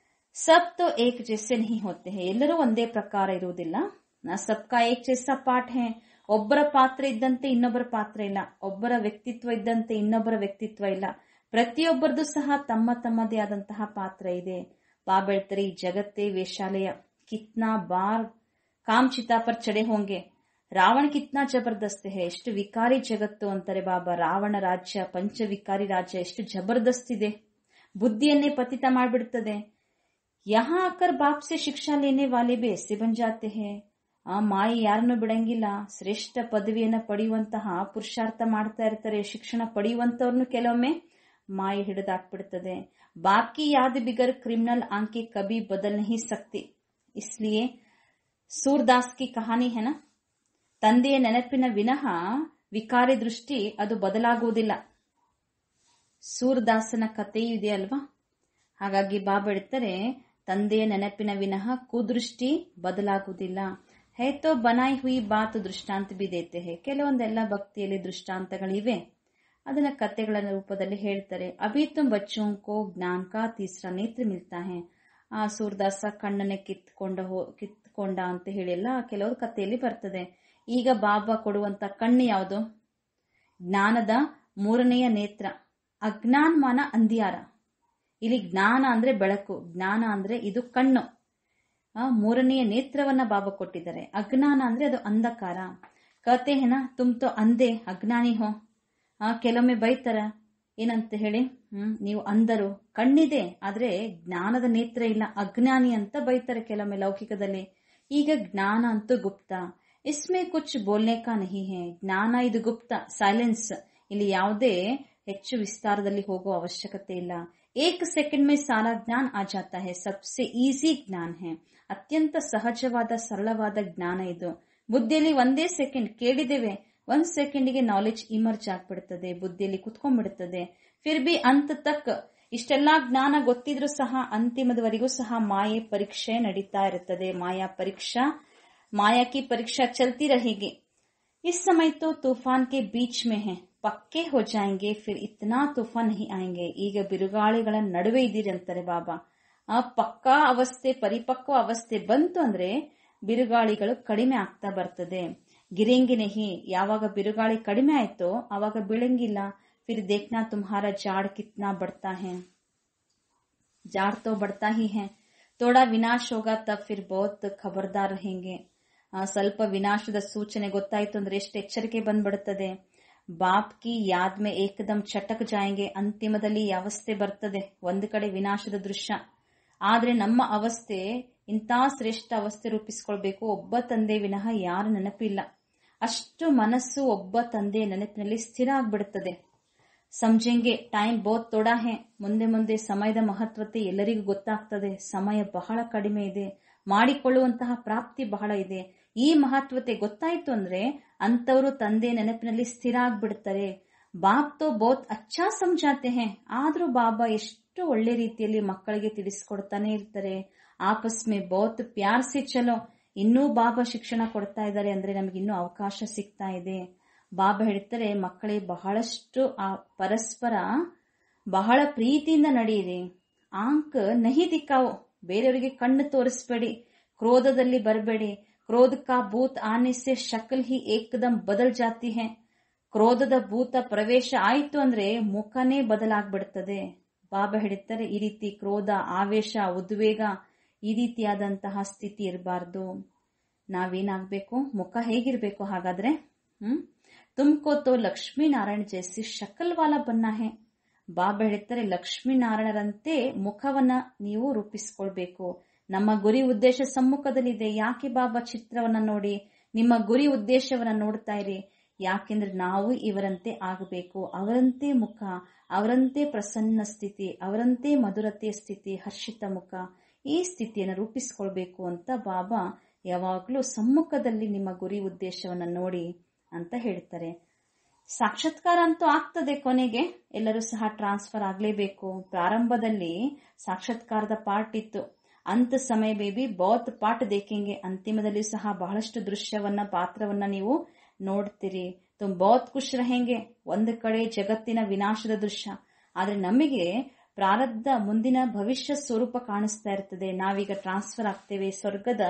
ಸಬ್ ತೋ ಏಕ್ ಜೈಸೆ ನಹಿ ಹೋತೆ ಹೇ. ಎಲ್ಲರೂ ಒಂದೇ ಪ್ರಕಾರ ಇರುವುದಿಲ್ಲ. ನಾ ಸಬ್ಕಾ ಏಕ್ ಜೈಸಾ ಪಾಠ ಹೇ. ಒಬ್ಬರ ಪಾತ್ರ ಇದ್ದಂತೆ ಇನ್ನೊಬ್ಬರ ಪಾತ್ರ ಇಲ್ಲ. ಒಬ್ಬರ ವ್ಯಕ್ತಿತ್ವ ಇದ್ದಂತೆ ಇನ್ನೊಬ್ಬರ ವ್ಯಕ್ತಿತ್ವ ಇಲ್ಲ. ಪ್ರತಿಯೊಬ್ಬರದು ಸಹ ತಮ್ಮ ತಮ್ಮದೇ ಆದಂತಹ ಪಾತ್ರ ಇದೆ. ಬಾಬಾ ಹೇಳ್ತಾರೆ, ಈ ಜಗತ್ತೇ ವೇಷಾಲಯ. ಕಿತ್ನಾ ಬಾರ್ ಕಾಮ್ ಚಿತಾ ಪರ್ ಚಡೆ ಹೋಂಗೆ. ರಾವಣ ಕಿತ್ನಾ ಜಬರ್ದಸ್ತ್ ಹೇ. ಎಷ್ಟು ವಿಕಾರಿ ಜಗತ್ತು ಅಂತಾರೆ ಬಾಬಾ. ರಾವಣ ರಾಜ್ಯ, ಪಂಚವಿಕಾರಿ ರಾಜ್ಯ ಎಷ್ಟು ಜಬರ್ದಸ್ತ್ ಇದೆ. ಬುದ್ಧಿಯನ್ನೇ ಪತಿತ ಮಾಡ್ಬಿಡ್ತದೆ. ಯಹಾ ಆಕರ್ ಬಾಪ್ ಸೆ ಶಿಕ್ಷಾ ಲೇನೆ ವಾಲೆ ಬಿ ಎಸ್ಸೆ ಬನ್ ಜಾತೆ ಹೇ. ಆ ಮಾಯಿ ಯಾರನ್ನು ಬಿಡಂಗಿಲ್ಲ. ಶ್ರೇಷ್ಠ ಪದವಿಯನ್ನ ಪಡೆಯುವಂತಹ ಪುರುಷಾರ್ಥ ಮಾಡ್ತಾ ಇರ್ತಾರೆ. ಶಿಕ್ಷಣ ಪಡೆಯುವಂತವ್ರನ್ನು ಕೆಲವೊಮ್ಮೆ ಮಾಯಿ ಹಿಡಿದಾಕ್ಬಿಡ್ತದೆ. ಬಾಪ್ ಕಿ ಯಾದ್ ಬಿಗರ್ ಕ್ರಿಮಿನಲ್ ಆಂಕೆ ಕಬಿ ಬದಲ್ ನಹಿ ಸಕ್ತಿ. ಇಸ್ಲಿಯೇ ಸೂರ್ದಾಸ್ ಕಿ ಕಹಾನಿ ಹೆನ. ತಂದೆಯ ನೆನಪಿನ ವಿನಃ ವಿಕಾರಿ ದೃಷ್ಟಿ ಅದು ಬದಲಾಗುವುದಿಲ್ಲ. ಸೂರ್ದಾಸನ ಕಥೆಯೂ ಇದೆ ಅಲ್ವಾ. ಹಾಗಾಗಿ ಬಾಬಾ ಹೇಳ್ತಾರೆ, ತಂದೆಯ ನೆನಪಿನ ವಿನಃ ಕುದೃಷ್ಟಿ ಬದಲಾಗುವುದಿಲ್ಲ. ಹೇ ತೋ ಬನಾಯಿ ಹುಯಿ ಬಾತ್ ದೃಷ್ಟಾಂತ ಬಿ ದೇತೆ ಹೇ. ಕೆಲವೊಂದೆಲ್ಲ ಭಕ್ತಿಯಲ್ಲಿ ದೃಷ್ಟಾಂತಗಳಿವೆ, ಅದನ್ನ ಕಥೆಗಳ ರೂಪದಲ್ಲಿ ಹೇಳ್ತಾರೆ. ಅಭಿ ತುಮ್ ಬಚ್ಚೋಂ ಕೋ ಜ್ಞಾನ ಕಾ ತೀಸರಾ ನೇತ್ರ ಮಿಲ್ತಾ ಹೇ. ಆ ಸೂರ್ದಾಸ ಕಣ್ಣನ್ನೇ ಕಿತ್ಕೊಂಡ ಅಂತ ಹೇಳಿ ಎಲ್ಲ ಕೆಲವರು ಕಥೆಯಲ್ಲಿ ಬರ್ತದೆ. ಈಗ ಬಾಬಾ ಕೊಡುವಂತ ಕಣ್ಣು ಯಾವುದು? ಜ್ಞಾನದ ಮೂರನೆಯ ನೇತ್ರ. ಅಜ್ಞಾನ ಮಾನ ಅಂಧಿಯಾರ. ಇಲ್ಲಿ ಜ್ಞಾನ ಅಂದ್ರೆ ಬೆಳಕು, ಜ್ಞಾನ ಅಂದ್ರೆ ಇದು ಕಣ್ಣು. ಮೂರನೆಯ ನೇತ್ರವನ್ನ ಬಾಬಾ ಕೊಟ್ಟಿದ್ದಾರೆ. ಅಜ್ಞಾನ ಅಂದ್ರೆ ಅದು ಅಂಧಕಾರ. ಕತೆ ಹೇನ ತುಮ್ ತೋ ಅಂಧೆ ಅಜ್ಞಾನಿ ಹೋ. ಕೆಲವೊಮ್ಮೆ ಬೈತಾರ, ಏನಂತ ಹೇಳಿ, ನೀವು ಅಂಧರು, ಕಣ್ಣಿದೆ ಆದ್ರೆ ಜ್ಞಾನದ ನೇತ್ರ ಇಲ್ಲ, ಅಜ್ಞಾನಿ ಅಂತ ಬೈತಾರೆ ಕೆಲವೊಮ್ಮೆ ಲೌಕಿಕದಲ್ಲಿ. ಈಗ ಜ್ಞಾನ ಅಂತೂ ಗುಪ್ತ. ಇಸ್ಮೇ ಕುಚ್ ಬೋಲ್ನೆ ಕಾ ನಹಿ ಹೇ. ಜ್ಞಾನ ಇದು ಗುಪ್ತ, ಸೈಲೆನ್ಸ್. ಇಲ್ಲಿ ಯಾವುದೇ ಹೆಚ್ಚು ವಿಸ್ತಾರದಲ್ಲಿ ಹೋಗುವ ಅವಶ್ಯಕತೆ ಇಲ್ಲ. ಏಕ್ ಸೆಕೆಂಡ್ ಮೇ ಸಾರಾ ಜ್ಞಾನ ಆ ಜಾತಾ ಹೇ. ಸಬ್ಸೆ ಈಸಿ ಜ್ಞಾನ ಹೇ. ಅತ್ಯಂತ ಸಹಜವಾದ ಸರಳವಾದ ಜ್ಞಾನ ಇದು. ಬುದ್ಧಿಯಲ್ಲಿ ಒಂದೇ ಸೆಕೆಂಡ್ ಕೇಳಿದ್ದೇವೆ, 1 ಸೆಕೆಂಡ್ಗೆ ನಾಲೆಜ್ ಇಮರ್ಜ್ ಆಗ್ಬಿಡ್ತದೆ, ಬುದ್ಧಿಯಲ್ಲಿ ಕುತ್ಕೊಂಡ್ಬಿಡ್ತದೆ. ಫಿರ್ ಬಿ ಅಂತ ತಕ್ ಇಷ್ಟೆಲ್ಲಾ ಜ್ಞಾನ ಗೊತ್ತಿದ್ರೂ ಸಹ ಅಂತಿಮದವರೆಗೂ ಸಹ ಮಾಯೆ ಪರೀಕ್ಷೆ ನಡೀತಾ ಇರುತ್ತದೆ. माया की परीक्षा चलती रहेगी. इस समय तो तूफान के बीच में है, पक्के हो जाएंगे, फिर इतना तूफान नहीं आएंगे. ಈಗ ಬಿರುಗಾಳಿಗಳ ನಡುವೆ ಇದ್ದೀರಿ ಅಂತಾರೆ ಬಾಬಾ. ಆ ಪಕ್ಕಾ ಅವಸ್ಥೆ, ಪರಿಪಕ್ವ ಅವಸ್ಥೆ ಬಂತು ಅಂದ್ರೆ ಬಿರುಗಾಳಿಗಳು ಕಡಿಮೆ ಆಗ್ತಾ ಬರ್ತದೆ. ಗಿರೆಂಗಿ ನಹಿ. ಯಾವಾಗ ಬಿರುಗಾಳಿ ಕಡಿಮೆ ಆಯ್ತೋ ಆವಾಗ ಬೀಳಂಗಿಲ್ಲ. ಫಿರ್ ದೇಖ್ನಾ ತುಮ್ಹಾರಾ ಜಾಡ್ ಕಿತ್ನಾ ಬಡ್ತಾ ಹೇ. ಜಾಡ್ ತೋ ಬಡ್ತಾ ಹಿ ಹೇ. ಥೋಡಾ ವಿನಾಶ ಹೋಗಾ ತಬ್ ಫಿರ್ ಬಹುತ್ ಖಬರ್ದಾರ್ रहेंगे. ಸ್ವಲ್ಪ ವಿನಾಶದ ಸೂಚನೆ ಗೊತ್ತಾಯ್ತು ಅಂದ್ರೆ ಎಷ್ಟು ಎಚ್ಚರಿಕೆ ಬಂದ್ಬಿಡುತ್ತದೆ. ಬಾಪ್ ಕಿ ಯಾದ್ ಮೇ ಏಕದಮ್ ಚಟಕ್ ಜಾಯಂಗೆ. ಅಂತಿಮದಲ್ಲಿ ಈ ಅವಸ್ಥೆ ಬರ್ತದೆ, ಒಂದು ಕಡೆ ವಿನಾಶದ ದೃಶ್ಯ. ಆದ್ರೆ ನಮ್ಮ ಅವಸ್ಥೆ ಇಂಥ ಶ್ರೇಷ್ಠ ಅವಸ್ಥೆ ರೂಪಿಸಿಕೊಳ್ಬೇಕು. ಒಬ್ಬ ತಂದೆ ವಿನಃ ಯಾರ ನೆನಪಿಲ್ಲ. ಅಷ್ಟು ಮನಸ್ಸು ಒಬ್ಬ ತಂದೆಯ ನೆನಪಿನಲ್ಲಿ ಸ್ಥಿರ ಆಗ್ಬಿಡುತ್ತದೆ. ಸಮझेंगे ಟೈಮ್ ಬಹುತ್ ಥೋಡಾ ಹೇ. ಮುಂದೆ ಮುಂದೆ ಸಮಯದ ಮಹತ್ವತೆ ಎಲ್ಲರಿಗೂ ಗೊತ್ತಾಗ್ತದೆ. ಸಮಯ ಬಹಳ ಕಡಿಮೆ ಇದೆ, ಮಾಡಿಕೊಳ್ಳುವಂತಹ ಪ್ರಾಪ್ತಿ ಬಹಳ ಇದೆ. ಈ ಮಹತ್ವತೆ ಗೊತ್ತಾಯ್ತು ಅಂದ್ರೆ ಅಂತವರು ತಂದೆ ನೆನಪಿನಲ್ಲಿ ಸ್ಥಿರ ಆಗ್ಬಿಡ್ತಾರೆ. ಬಾಪ್ ತೋ ಬಹುತ್ ಅಚ್ಚಾ ಸಮझाते ಹೇ. ಆದ್ರೂ ಬಾಬಾ ಎಷ್ಟು ಒಳ್ಳೆ ರೀತಿಯಲ್ಲಿ ಮಕ್ಕಳಿಗೆ ತಿಳಿಸ್ಕೊಡ್ತಾನೆ ಇರ್ತಾರೆ. ಆಪಸ್ ಮೇ ಬಹುತ್ ಪ್ಯಾರ್ ಸೆ ಚಲೋ. ಇನ್ನೂ ಬಾಬಾ ಶಿಕ್ಷಣ ಕೊಡ್ತಾ ಇದ್ದಾರೆ ಅಂದ್ರೆ ನಮ್ಗೆ ಇನ್ನೂ ಅವಕಾಶ ಸಿಗ್ತಾ ಇದೆ. ಬಾಬಾ ಹೇಳ್ತಾರೆ, ಮಕ್ಕಳೇ ಬಹಳಷ್ಟು ಪರಸ್ಪರ ಬಹಳ ಪ್ರೀತಿಯಿಂದ ನಡೆಯಿರಿ. ಆಂಕ್ ನಹಿ ದಿಕ್ಕಾವು. ಬೇರೆಯವರಿಗೆ ಕಣ್ಣು ತೋರಿಸ್ಬೇಡಿ, ಕ್ರೋಧದಲ್ಲಿ ಬರಬೇಡಿ. ಕ್ರೋಧ ಕಾ ಭೂತ್ ಆನೆ ಸೆ ಶಕ್ಲ್ ಹಿ ಏಕದಮ್ ಬದಲ್ ಜಾತಿ ಹೇ. ಕ್ರೋಧದ ಭೂತ ಪ್ರವೇಶ ಆಯ್ತು ಅಂದ್ರೆ ಮುಖನೇ ಬದಲಾಗ್ಬಿಡ್ತದೆ. ಬಾಬಾ ಹೇಳ್ತಾರೆ, ಈ ರೀತಿ ಕ್ರೋಧ, ಆವೇಶ, ಉದ್ವೇಗ, ಈ ರೀತಿಯಾದಂತಹ ಸ್ಥಿತಿ ಇರಬಾರ್ದು. ನಾವೇನಾಗ್ಬೇಕು, ಮುಖ ಹೇಗಿರ್ಬೇಕು ಹಾಗಾದ್ರೆ? ತುಮ್ಕೋ ತೋ ಲಕ್ಷ್ಮೀ ನಾರಾಯಣ ಜೈಸಿ ಶಕಲ್ ವಾಲ ಬನ್ನ ಹೇ. ಬಾಬಾ ಹೇಳ್ತಾರೆ, ಲಕ್ಷ್ಮೀನಾರಾಯಣರಂತೆ ಮುಖವನ್ನ ನೀವು ರೂಪಿಸ್ಕೊಳ್ಬೇಕು. ನಮ್ಮ ಗುರಿ ಉದ್ದೇಶ ಸಮ್ಮುಖದಲ್ಲಿದೆ. ಯಾಕೆ ಬಾಬಾ ಚಿತ್ರವನ್ನ ನೋಡಿ ನಿಮ್ಮ ಗುರಿ ಉದ್ದೇಶವನ್ನ ನೋಡ್ತಾ ಇರಿ. ಯಾಕೆಂದ್ರೆ ನಾವು ಇವರಂತೆ ಆಗಬೇಕು. ಅವರಂತೆ ಮುಖ, ಅವರಂತೆ ಪ್ರಸನ್ನ ಸ್ಥಿತಿ, ಅವರಂತೆ ಮಧುರತೆಯ ಸ್ಥಿತಿ, ಹರ್ಷಿತ ಮುಖ, ಈ ಸ್ಥಿತಿಯನ್ನು ರೂಪಿಸಿಕೊಳ್ಬೇಕು ಅಂತ ಬಾಬಾ ಯಾವಾಗಲೂ ಸಮ್ಮುಖದಲ್ಲಿ ನಿಮ್ಮ ಗುರಿ ಉದ್ದೇಶವನ್ನ ನೋಡಿ ಅಂತ ಹೇಳ್ತಾರೆ. ಸಾಕ್ಷಾತ್ಕಾರ ಅಂತೂ ಆಗ್ತದೆ. ಕೊನೆಗೆ ಎಲ್ಲರೂ ಸಹ ಟ್ರಾನ್ಸ್ಫರ್ ಆಗ್ಲೇಬೇಕು. ಪ್ರಾರಂಭದಲ್ಲಿ ಸಾಕ್ಷಾತ್ಕಾರದ ಪಾರ್ಟ್ ಇತ್ತು. ಅಂತ ಸಮಯ ಬೇಬಿ ಬಹುತ್ ಪಾಠ ದೇಖೆಂಗೆ. ಅಂತಿಮದಲ್ಲಿ ಸಹ ಬಹಳಷ್ಟು ದೃಶ್ಯವನ್ನ, ಪಾತ್ರವನ್ನ ನೀವು ನೋಡ್ತೀರಿ. ತುಮ್ ಬಹುತ್ ಖುಷ್ ರಹೆಂಗೆ. ಒಂದು ಕಡೆ ಜಗತ್ತಿನ ವಿನಾಶದ ದೃಶ್ಯ, ಆದ್ರೆ ನಮಗೆ ಪ್ರಾರಬ್ಧ ಮುಂದಿನ ಭವಿಷ್ಯ ಸ್ವರೂಪ ಕಾಣಿಸ್ತಾ ಇರ್ತದೆ. ನಾವೀಗ ಟ್ರಾನ್ಸ್ಫರ್ ಆಗ್ತೇವೆ. ಸ್ವರ್ಗದ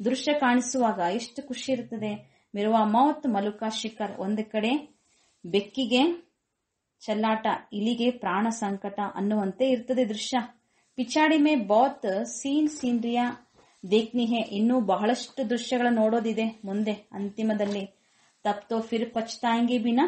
ದೃಶ್ಯ ಕಾಣಿಸುವಾಗ ಎಷ್ಟು ಖುಷಿ ಇರ್ತದೆ. ಮಿರುವ ಮೌತ್ ಮಲುಕಾ ಶಿಖರ್. ಒಂದು ಕಡೆ ಬೆಕ್ಕಿಗೆ ಚಲ್ಲಾಟ, ಇಲಿಗೆ ಪ್ರಾಣ ಸಂಕಟ ಅನ್ನುವಂತೆ ಇರ್ತದೆ ದೃಶ್ಯ. ಪಿಚಾಡಿ ಮೇ ಬಹುತ್ ಸೀನ್ರಿಯಾ ದೇಖ್ನಿ ಹೇ. ಇನ್ನೂ ಬಹಳಷ್ಟು ದೃಶ್ಯಗಳ ನೋಡೋದಿದೆ ಮುಂದೆ ಅಂತಿಮದಲ್ಲಿ. ತಬ್ ತೋ ಫಿರ್ ಪಚ್ತಾಯಂಗೆ ಬಿನಾ.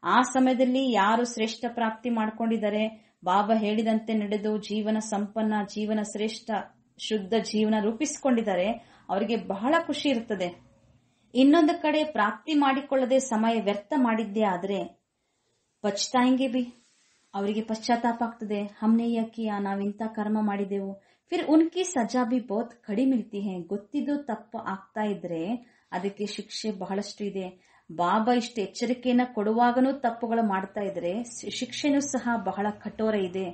ಆ ಸಮಯದಲ್ಲಿ ಯಾರು ಶ್ರೇಷ್ಠ ಪ್ರಾಪ್ತಿ ಮಾಡ್ಕೊಂಡಿದ್ದಾರೆ, ಬಾಬಾ ಹೇಳಿದಂತೆ ನಡೆದು ಜೀವನ ಸಂಪನ್ನ, ಜೀವನ ಶ್ರೇಷ್ಠ, ಶುದ್ಧ ಜೀವನ ರೂಪಿಸಿಕೊಂಡಿದ್ದಾರೆ, ಅವರಿಗೆ ಬಹಳ ಖುಷಿ ಇರ್ತದೆ. ಇನ್ನೊಂದು ಕಡೆ ಪ್ರಾಪ್ತಿ ಮಾಡಿಕೊಳ್ಳದೆ ಸಮಯ ವ್ಯರ್ಥ ಮಾಡಿದ್ದೇ ಆದ್ರೆ ಪಚ್ತಾಯಂಗೆ ಬಿ, ಅವರಿಗೆ ಪಶ್ಚಾತ್ತಾಪ ಆಗ್ತದೆ. ಹಮ್ನೆ ಯಕಿಯಾ, ನಾವಿಂತ ಕರ್ಮ ಮಾಡಿದೆವು. ಫಿರ್ ಉನ್ಕಿ ಸಜಾ ಬಿ ಬಹುತ್ ಕಡಿಮೆ ಮಿಲ್ತಿ ಹೇ. ಗೊತ್ತಿದ್ದು ತಪ್ಪು ಆಗ್ತಾ ಇದ್ರೆ ಅದಕ್ಕೆ ಶಿಕ್ಷೆ ಬಹಳಷ್ಟು ಇದೆ. ಬಾಬಾ ಇಷ್ಟು ಎಚ್ಚರಿಕೆಯನ್ನ ಕೊಡುವಾಗನೂ ತಪ್ಪುಗಳು ಮಾಡ್ತಾ ಇದ್ರೆ ಶಿಕ್ಷೆನೂ ಸಹ ಬಹಳ ಕಠೋರ ಇದೆ.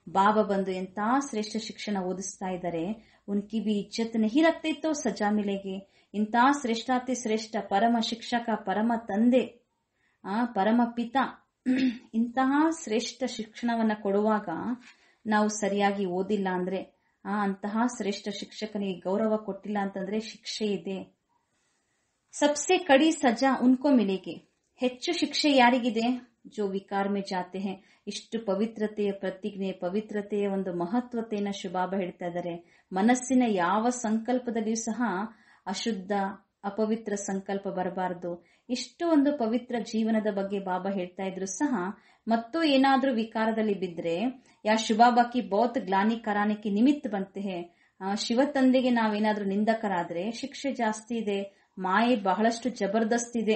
ಬಾಬಾ ಬಂದು ಎಂತ ಶ್ರೇಷ್ಠ ಶಿಕ್ಷಣ ಓದಿಸ್ತಾ ಇದ್ದಾರೆ. ಉನ್ಕಿ ಬಿ ಇಜ್ಜತ್ ನಹಿ ರಕ್ತೆ ತೋ ಸಜಾ ಮಿಲೆಗೆ. ಇಂಥ ಶ್ರೇಷ್ಠಾತಿ ಶ್ರೇಷ್ಠ ಪರಮ ಶಿಕ್ಷಕ, ಪರಮ ತಂದೆ, ಪರಮ ಪಿತ, ಇಂತಹ ಶ್ರೇಷ್ಠ ಶಿಕ್ಷಣವನ್ನ ಕೊಡುವಾಗ ನಾವು ಸರಿಯಾಗಿ ಓದಿಲ್ಲ ಅಂದ್ರೆ, ಅಂತಹ ಶ್ರೇಷ್ಠ ಶಿಕ್ಷಕನಿಗೆ ಗೌರವ ಕೊಟ್ಟಿಲ್ಲ ಅಂತಂದ್ರೆ ಶಿಕ್ಷೆ ಇದೆ. ಸಬ್ಸೆ ಕಡಿ ಸಜಾ ಉನ್ಕೋ ಮಿಲೆಗೆ. ಹೆಚ್ಚು ಶಿಕ್ಷೆ ಯಾರಿಗಿದೆ? ಜೋ ವಿಕಾರ ಮೇ ಜಾತೆ ಹೇ. ಇಷ್ಟು ಪವಿತ್ರತೆಯ ಪ್ರತಿಜ್ಞೆ, ಪವಿತ್ರತೆಯ ಒಂದು ಮಹತ್ವತೆಯನ್ನ ಶುಭಾಬ ಹೇಳ್ತಾ ಇದ್ದಾರೆ. ಮನಸ್ಸಿನ ಯಾವ ಸಂಕಲ್ಪದಲ್ಲಿಯೂ ಸಹ ಅಶುದ್ಧ, ಅಪವಿತ್ರ ಸಂಕಲ್ಪ ಬರಬಾರದು. ಇಷ್ಟು ಒಂದು ಪವಿತ್ರ ಜೀವನದ ಬಗ್ಗೆ ಬಾಬಾ ಹೇಳ್ತಾ ಇದ್ರು ಸಹ ಮತ್ತು ಏನಾದ್ರೂ ವಿಕಾರದಲ್ಲಿ ಬಿದ್ರೆ ಯಾ ಶುಭಾಬಾ ಕಿ ಬಹುತ್ ಗ್ಲಾನಿ ಕರಾನೆ ಕಿ ನಿಮಿತ್ತ ಬಂತೆ ಹೇ. ಶಿವ ತಂದೆಗೆ ನಾವೇನಾದ್ರೂ ನಿಂದಕರಾದ್ರೆ ಶಿಕ್ಷೆ ಜಾಸ್ತಿ ಇದೆ. ಮಾಯೆ ಬಹಳಷ್ಟು ಜಬರ್ದಸ್ತ್ ಇದೆ.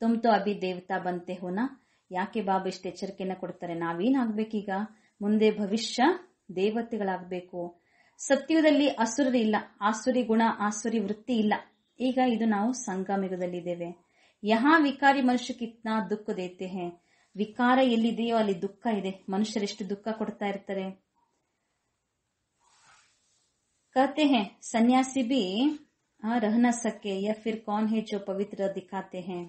ತುಮ್ ತೋ ಅಭಿ ದೇವತಾ ಬಂತೆ ಹೋನಾ. ಯಾಕೆ ಬಾಬಾ ಇಷ್ಟು ಎಚ್ಚರಿಕೆಯನ್ನ ಕೊಡ್ತಾರೆ? ನಾವೇನಾಗ್ಬೇಕೀಗ? ಮುಂದೆ ಭವಿಷ್ಯ ದೇವತೆಗಳಾಗಬೇಕು. ಸತ್ಯುಗದಲ್ಲಿ ಅಸುರರು ಇಲ್ಲ, ಆಸುರಿ ಗುಣ, ಆಸುರಿ ವೃತ್ತಿ ಇಲ್ಲ. ಈಗ ಇದು ನಾವು ಸಂಗಮಯುಗದಲ್ಲಿದ್ದೇವೆ. ಯಹಾ ವಿಕಾರಿ ಮನುಷ್ಯ ಕಿತ್ನಾ ದುಃಖ ದೇತೆ ಹೇ. ವಿಕಾರ ಎಲ್ಲಿದೆಯೋ ಅಲ್ಲಿ ದುಃಖ ಇದೆ. ಮನುಷ್ಯರೆಷ್ಟು ದುಃಖ ಕೊಡ್ತಾ ಇರ್ತಾರೆ. कहते हैं सन्यासी भी रह न सके या फिर कौन है जो पवित्र दिखाते हैं.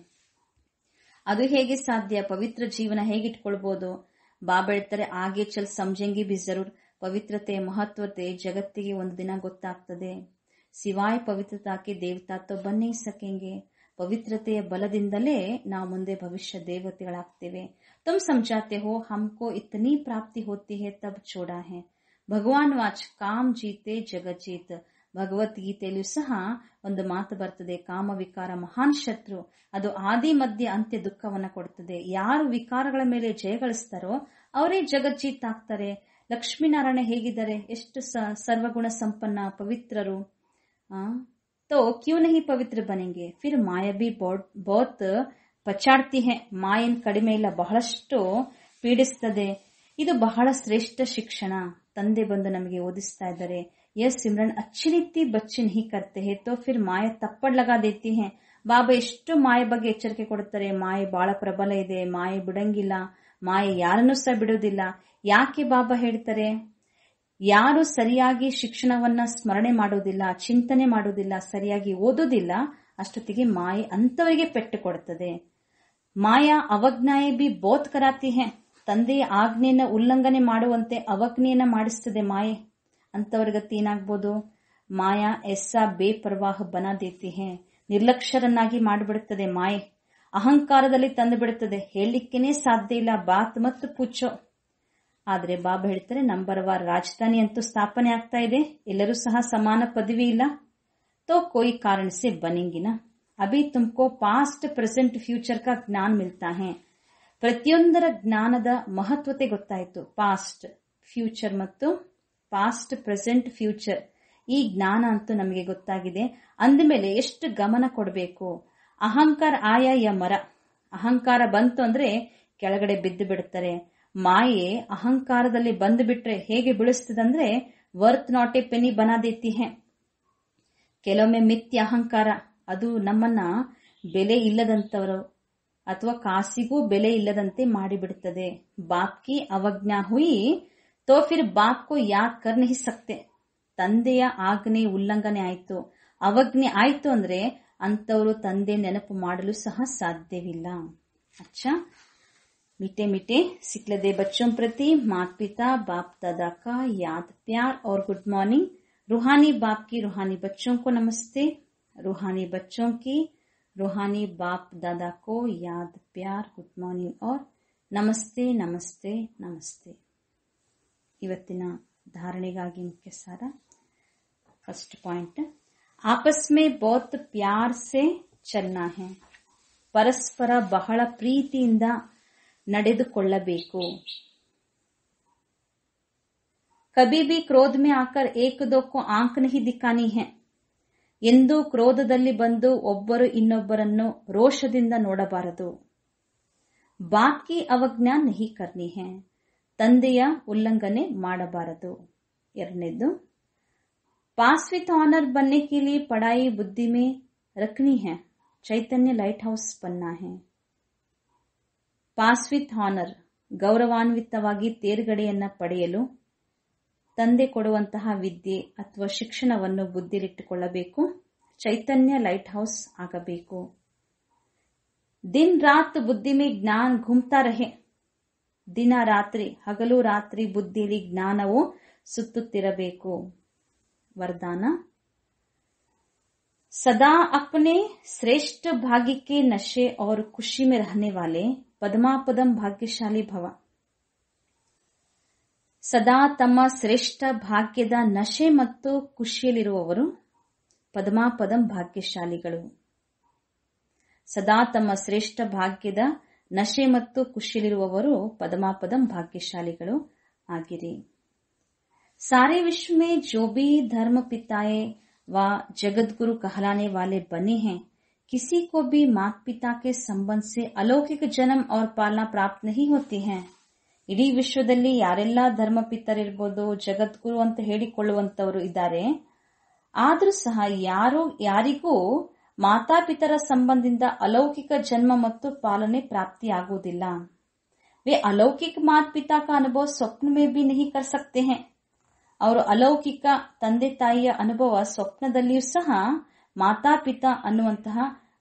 ಅದು ಹೇಗೆ ಸಾಧ್ಯ? ಪವಿತ್ರ ಜೀವನ ಹೇಗಿಟ್ಕೊಳ್ಬಹುದು? ಬಾಬಾ ಹೇಳ್ತಾರೆ, ಆಗೆ ಚಲ್ ಸಮझेंगे भी जरूर. ಪವಿತ್ರತೆಯ ಮಹತ್ವತೆ ಜಗತ್ತಿಗೆ ಒಂದು ದಿನ ಗೊತ್ತಾಗ್ತದೆ. ಸಿವಾಯ್ ಪವಿತ್ರತಾಕ್ಕೆ ದೇವತಾತ್ವ ಬನ್ನೇ ಸಕೆಂಗೆ. ಪವಿತ್ರತೆಯ ಬಲದಿಂದಲೇ ನಾವು ಮುಂದೆ ಭವಿಷ್ಯ ದೇವತೆಗಳಾಗ್ತೇವೆ. ತುಮ್ ಸಮझाते हो हमको इतनी प्राप्ति होती है तब छोड़ा है. ಭಗವಾನ್ ವಾಚ್ ಕಾಮ್ ಜೀತೆ ಜಗಜ್ಜೀತ್. ಭಗವದ್ಗೀತೆಯಲ್ಲೂ ಸಹ ಒಂದು ಮಾತು ಬರ್ತದೆ, ಕಾಮ ವಿಕಾರ ಮಹಾನ್ ಶತ್ರು, ಅದು ಆದಿ ಮಧ್ಯ ಅಂತ್ಯ ದುಃಖವನ್ನ ಕೊಡ್ತದೆ. ಯಾರು ವಿಕಾರಗಳ ಮೇಲೆ ಜಯಗಳಿಸ್ತಾರೋ ಅವರೇ ಜಗಜ್ಜೀತ್ ಆಗ್ತಾರೆ. ಲಕ್ಷ್ಮೀನಾರಾಯಣ ಹೇಗಿದ್ದಾರೆ? ಎಷ್ಟು ಸರ್ವಗುಣ ಸಂಪನ್ನ, ಪವಿತ್ರರು. तो क्यों नहीं पवित्र बनेंगे? फिर माया भी बहुत ಪಚಾಡ್ತಿ ಹೇ. ಮಾಯನ್ ಕಡಿಮೆ ಇಲ್ಲ, ಬಹಳಷ್ಟು ಪೀಡಿಸ್ತದೆ. ಇದು ಬಹಳ ಶ್ರೇಷ್ಠ ಶಿಕ್ಷಣ ತಂದೆ ಬಂದು ನಮಗೆ ಓದಿಸ್ತಾ ಇದ್ದಾರೆ. ಯಸ್ ಸಿಮ್ರನ್ ಅಚ್ಚಿ ರೀತಿ ಬಚ್ಚಿ ನಹಿ ಕರ್ತೆ ಹೇ ತೋ ಫಿರ್ ಮಾಯ ತಪ್ಪಡ್ ಲಗಾ ದೇತಿ ಹೇ. ಬಾಬಾ ಎಷ್ಟು ಮಾಯೆ ಬಗ್ಗೆ ಎಚ್ಚರಿಕೆ ಕೊಡುತ್ತಾರೆ. ಮಾಯೆ ಬಹಳ ಪ್ರಬಲ ಇದೆ, ಮಾಯೆ ಬಿಡಂಗಿಲ್ಲ, ಮಾಯೆ ಯಾರನ್ನೂ ಸಹ ಬಿಡುವುದಿಲ್ಲ. ಯಾಕೆ ಬಾಬಾ ಹೇಳ್ತಾರೆ? ಯಾರು ಸರಿಯಾಗಿ ಶಿಕ್ಷಣವನ್ನ ಸ್ಮರಣೆ ಮಾಡುವುದಿಲ್ಲ, ಚಿಂತನೆ ಮಾಡುವುದಿಲ್ಲ, ಸರಿಯಾಗಿ ಓದುವುದಿಲ್ಲ, ಅಷ್ಟೊತ್ತಿಗೆ ಮಾಯೆ ಅಂತವರಿಗೆ ಪೆಟ್ಟು ಕೊಡುತ್ತದೆ. ಮಾಯಾ ಅವಜ್ಞಾಯೇ ಬಿ ಬೋತ್ ಕರಾತಿ ಹೇ. ತಂದೆಯ ಆಜ್ಞೆಯನ್ನ ಉಲ್ಲಂಘನೆ ಮಾಡುವಂತೆ ಅವಜ್ಞೆಯನ್ನ ಮಾಡಿಸ್ತದೆ ಮಾಯೆ. ಅಂತವರ್ಗತಿ ಏನಾಗ್ಬೋದು? ಮಾಯಾ ಎಸ್ಸಾ ಬೇಪರ್ವಾಹ ಬನಾ ದೇತಿ ಹೇ. ನಿರ್ಲಕ್ಷ್ಯರನ್ನಾಗಿ ಮಾಡಿಬಿಡುತ್ತದೆ ಮಾಯೆ. ಅಹಂಕಾರದಲ್ಲಿ ತಂದು ಬಿಡುತ್ತದೆ. ಹೇಳಲಿಕ್ಕೇನೆ ಸಾಧ್ಯ ಇಲ್ಲ, ಬಾತ್ ಮತ್ತು ಪೂಚೋ. ಆದ್ರೆ ಬಾಬಾ ಹೇಳ್ತಾರೆ, ನಂಬರ್ ವಾರ್ ರಾಜಧಾನಿ ಅಂತೂ ಸ್ಥಾಪನೆ ಆಗ್ತಾ ಇದೆ. ಎಲ್ಲರೂ ಸಹ ಸಮಾನ ಪದವಿ ಇಲ್ಲ. ತೋ ಕೋಯಿ ಕಾರಣ ಸೆ ಬನೆಂಗಿ ನಾ. ಅಭಿ ತುಮಕೋ ಪಾಸ್ಟ್ ಪ್ರೆಸೆಂಟ್ ಫ್ಯೂಚರ್ ಕಾ ಜ್ಞಾನ ಮಿಲ್ತಾ ಹೇ. ಪ್ರತಿಯೊಂದರ ಜ್ಞಾನದ ಮಹತ್ವತೆ ಗೊತ್ತಾಯಿತು. ಪಾಸ್ಟ್, ಫ್ಯೂಚರ್ ಮತ್ತು ಪಾಸ್ಟ್, ಪ್ರೆಸೆಂಟ್, ಫ್ಯೂಚರ್ ಈ ಜ್ಞಾನ ಅಂತೂ ನಮಗೆ ಗೊತ್ತಾಗಿದೆ. ಅಂದಮೇಲೆ ಎಷ್ಟು ಗಮನ ಕೊಡಬೇಕು. ಅಹಂಕಾರ ಆಯ ಮರ, ಅಹಂಕಾರ ಬಂತು ಅಂದ್ರೆ ಕೆಳಗಡೆ ಬಿದ್ದು ಬಿಡುತ್ತಾರೆ. ಮಾಯೆ ಅಹಂಕಾರದಲ್ಲಿ ಬಂದು ಬಿಟ್ರೆ ಹೇಗೆ ಬೀಳಿಸ್ತದಂದ್ರೆ ವರ್ತ್ ನಾಟ್ ಎ ಪೆನಿ ಬನಾ ದೇತಿ ಹೇ. ಕೆಲವೊಮ್ಮೆ ಮಿಥ್ಯ ಅಹಂಕಾರ ಅದು ನಮ್ಮನ್ನ ಬೆಲೆ ಇಲ್ಲದಂತವರು ಅಥವಾ ಕಾಸಿಗೂ ಬೆಲೆ ಇಲ್ಲದಂತೆ ಮಾಡಿಬಿಡುತ್ತದೆ. ಬಾಪ್ ಕಿ ಅವಜ್ಞಾ ಹುಯಿ ತೋ ಫಿರ್ ಬಾಪ್ ಕೋ ಯಾದ್ ಕರ್ ನಹಿ ಸಕ್ತೆ. ತಂದೆಯ ಆಜ್ಞೆ ಉಲ್ಲಂಘನೆ ಆಯ್ತು, ಅವಜ್ಞೆ ಆಯ್ತು ಅಂದ್ರೆ ಅಂತವರು ತಂದೆ ನೆನಪು ಮಾಡಲು ಸಹ ಸಾಧ್ಯವಿಲ್ಲ. अच्छा, मीठे मीठे सिखलदे बच्चों प्रति माता पिता बाप दादा का याद प्यार और गुड मॉर्निंग. रूहानी बाप की रूहानी बच्चों को नमस्ते. रूहानी बच्चों की रूहानी बाप दादा को याद प्यार गुड मॉर्निंग और ನಮಸ್ತೆ ನಮಸ್ತೆ ನಮಸ್ತೆ. ಇವತ್ತಿನ ಧಾರಣೆಗಾಗಿ ಮುಖ್ಯ ಸಾರ. ಫಸ್ಟ್ ಪಾಯಿಂಟ್, आपस में बहुत प्यार से चलना है. ಪರಸ್ಪರ ಬಹಳ ಪ್ರೀತಿಯಿಂದ ನಡೆದುಕೊಳ್ಳಬೇಕು. कभी भी क्रोध में आकर एक दो को आंख नहीं दिखानी है. ಎಂದು ಕ್ರೋಧದಲ್ಲಿ ಬಂದು ಒಬ್ಬರು ಇನ್ನೊಬ್ಬರನ್ನು ರೋಷದಿಂದ ನೋಡಬಾರದು. ಬಾಪ್ ಕಿ ಅವಜ್ಞಾ ನಹಿ ಕರ್ನಿ ಹೈ. ತಂದೆಯ ಉಲ್ಲಂಘನೆ ಮಾಡಬಾರದು. ಎರಡನೇದು, पास विथ ऑनर बनने के लिए पढ़ाई बुद्धि में रखनी है. चैतन्य लाइट हाउस बनना है. पास विथ ऑनर ಗೌರವಾನ್ವಿತವಾಗಿ ತೇರ್ಗಡೆಯನ್ನ ಪಡೆಯಲು ತಂದೆ ಕೊಡುವಂತಹ ವಿದ್ಯೆ ಅಥವಾ ಶಿಕ್ಷಣವನ್ನು ಬುದ್ಧಿಲಿಟ್ಟುಕೊಳ್ಳಬೇಕು. ಚೈತನ್ಯ ಲೈಟ್ ಹೌಸ್ ಆಗಬೇಕು. ದಿನ ರಾತ್ ಬುದ್ಧಿ ಮೇ ಜ್ಞಾನ ಘುಮ್ತಾ ರಹೆ. ದಿನ ರಾತ್ರಿ ಹಗಲು ರಾತ್ರಿ ಬುದ್ಧಿಯಲ್ಲಿ ಜ್ಞಾನವು ಸುತ್ತುತ್ತಿರಬೇಕು. वरदान, सदा अपने श्रेष्ठ भाग्य के नशे और खुशी में रहने वाले पद्मापदम भाग्यशाली भव. ಸದಾ ತಮ್ಮ ಶ್ರೇಷ್ಠ ಭಾಗ್ಯದ ನಶೆ ಮತ್ತು ಖುಷಿಯಲ್ಲಿರುವವರು ಪದ್ಮಾಪದಂ ಭಾಗ್ಯಶಾಲಿಗಳು. ಸದಾ ತಮ್ಮ ಶ್ರೇಷ್ಠ ಭಾಗ್ಯದ ನಶೆ ಮತ್ತು ಖುಷಿಯಲ್ಲಿರುವವರು ಪದ್ಮಾಪದಂ ಭಾಗ್ಯಶಾಲಿಗಳು ಆಗಿರಿ. सारे विश्व में जो भी धर्म पिताए व जगत गुरु कहलाने वाले बने हैं, किसी को भी माता पिता के संबंध से अलौकिक जन्म और पालना प्राप्त नहीं होती है. ಇಡೀ ವಿಶ್ವದಲ್ಲಿ ಯಾರೆಲ್ಲ ಧರ್ಮ ಪಿತರಿರ್ಬೋದು, ಜಗದ್ಗುರು ಅಂತ ಹೇಳಿಕೊಳ್ಳುವಂತವರು ಇದ್ದಾರೆ, ಆದ್ರೂ ಸಹ ಯಾರಿಗೂ ಮಾತಾಪಿತರ ಸಂಬಂಧದಿಂದ ಅಲೌಕಿಕ ಜನ್ಮ ಮತ್ತು ಪಾಲನೆ ಪ್ರಾಪ್ತಿಯಾಗುವುದಿಲ್ಲ. वे अलौकिक माता पिता का अनुभव स्वप्न में भी नहीं कर सकते हैं. ಅವರು ಅಲೌಕಿಕ ತಂದೆ ತಾಯಿಯ ಅನುಭವ ಸ್ವಪ್ನದಲ್ಲಿಯೂ ಸಹ, ಮಾತಾಪಿತಾ ಅನ್ನುವಂತಹ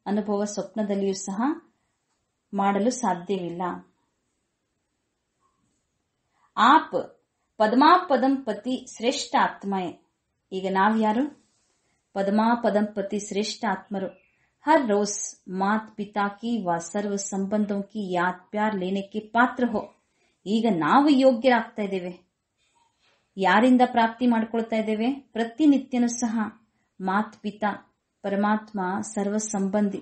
ಅನುಭವ ಸ್ವಪ್ನದಲ್ಲಿಯೂ ಸಹ ಮಾಡಲು ಸಾಧ್ಯವಿಲ್ಲ. ಆಪ್ ಪದ್ಮಾಪದಂ ಪತಿ ಶ್ರೇಷ್ಠ ಆತ್ಮಯೇ. ಈಗ ನಾವ್ಯಾರು? ಪದ್ಮಾಪದಂ ಪತಿ ಶ್ರೇಷ್ಠ ಆತ್ಮರು. हर रोज माता पिता की व सर्व संबंधों की याद प्यार लेने के पात्र हो. ಈಗ ನಾವು ಯೋಗ್ಯರಾಗ್ತಾ ಇದ್ದೇವೆ. ಯಾರಿಂದ ಪ್ರಾಪ್ತಿ ಮಾಡಿಕೊಳ್ತಾ ಇದ್ದೇವೆ? ಪ್ರತಿನಿತ್ಯನೂ ಸಹ ಮಾತಾ ಪಿತಾ ಪರಮಾತ್ಮ ಸರ್ವ ಸಂಬಂಧಿ,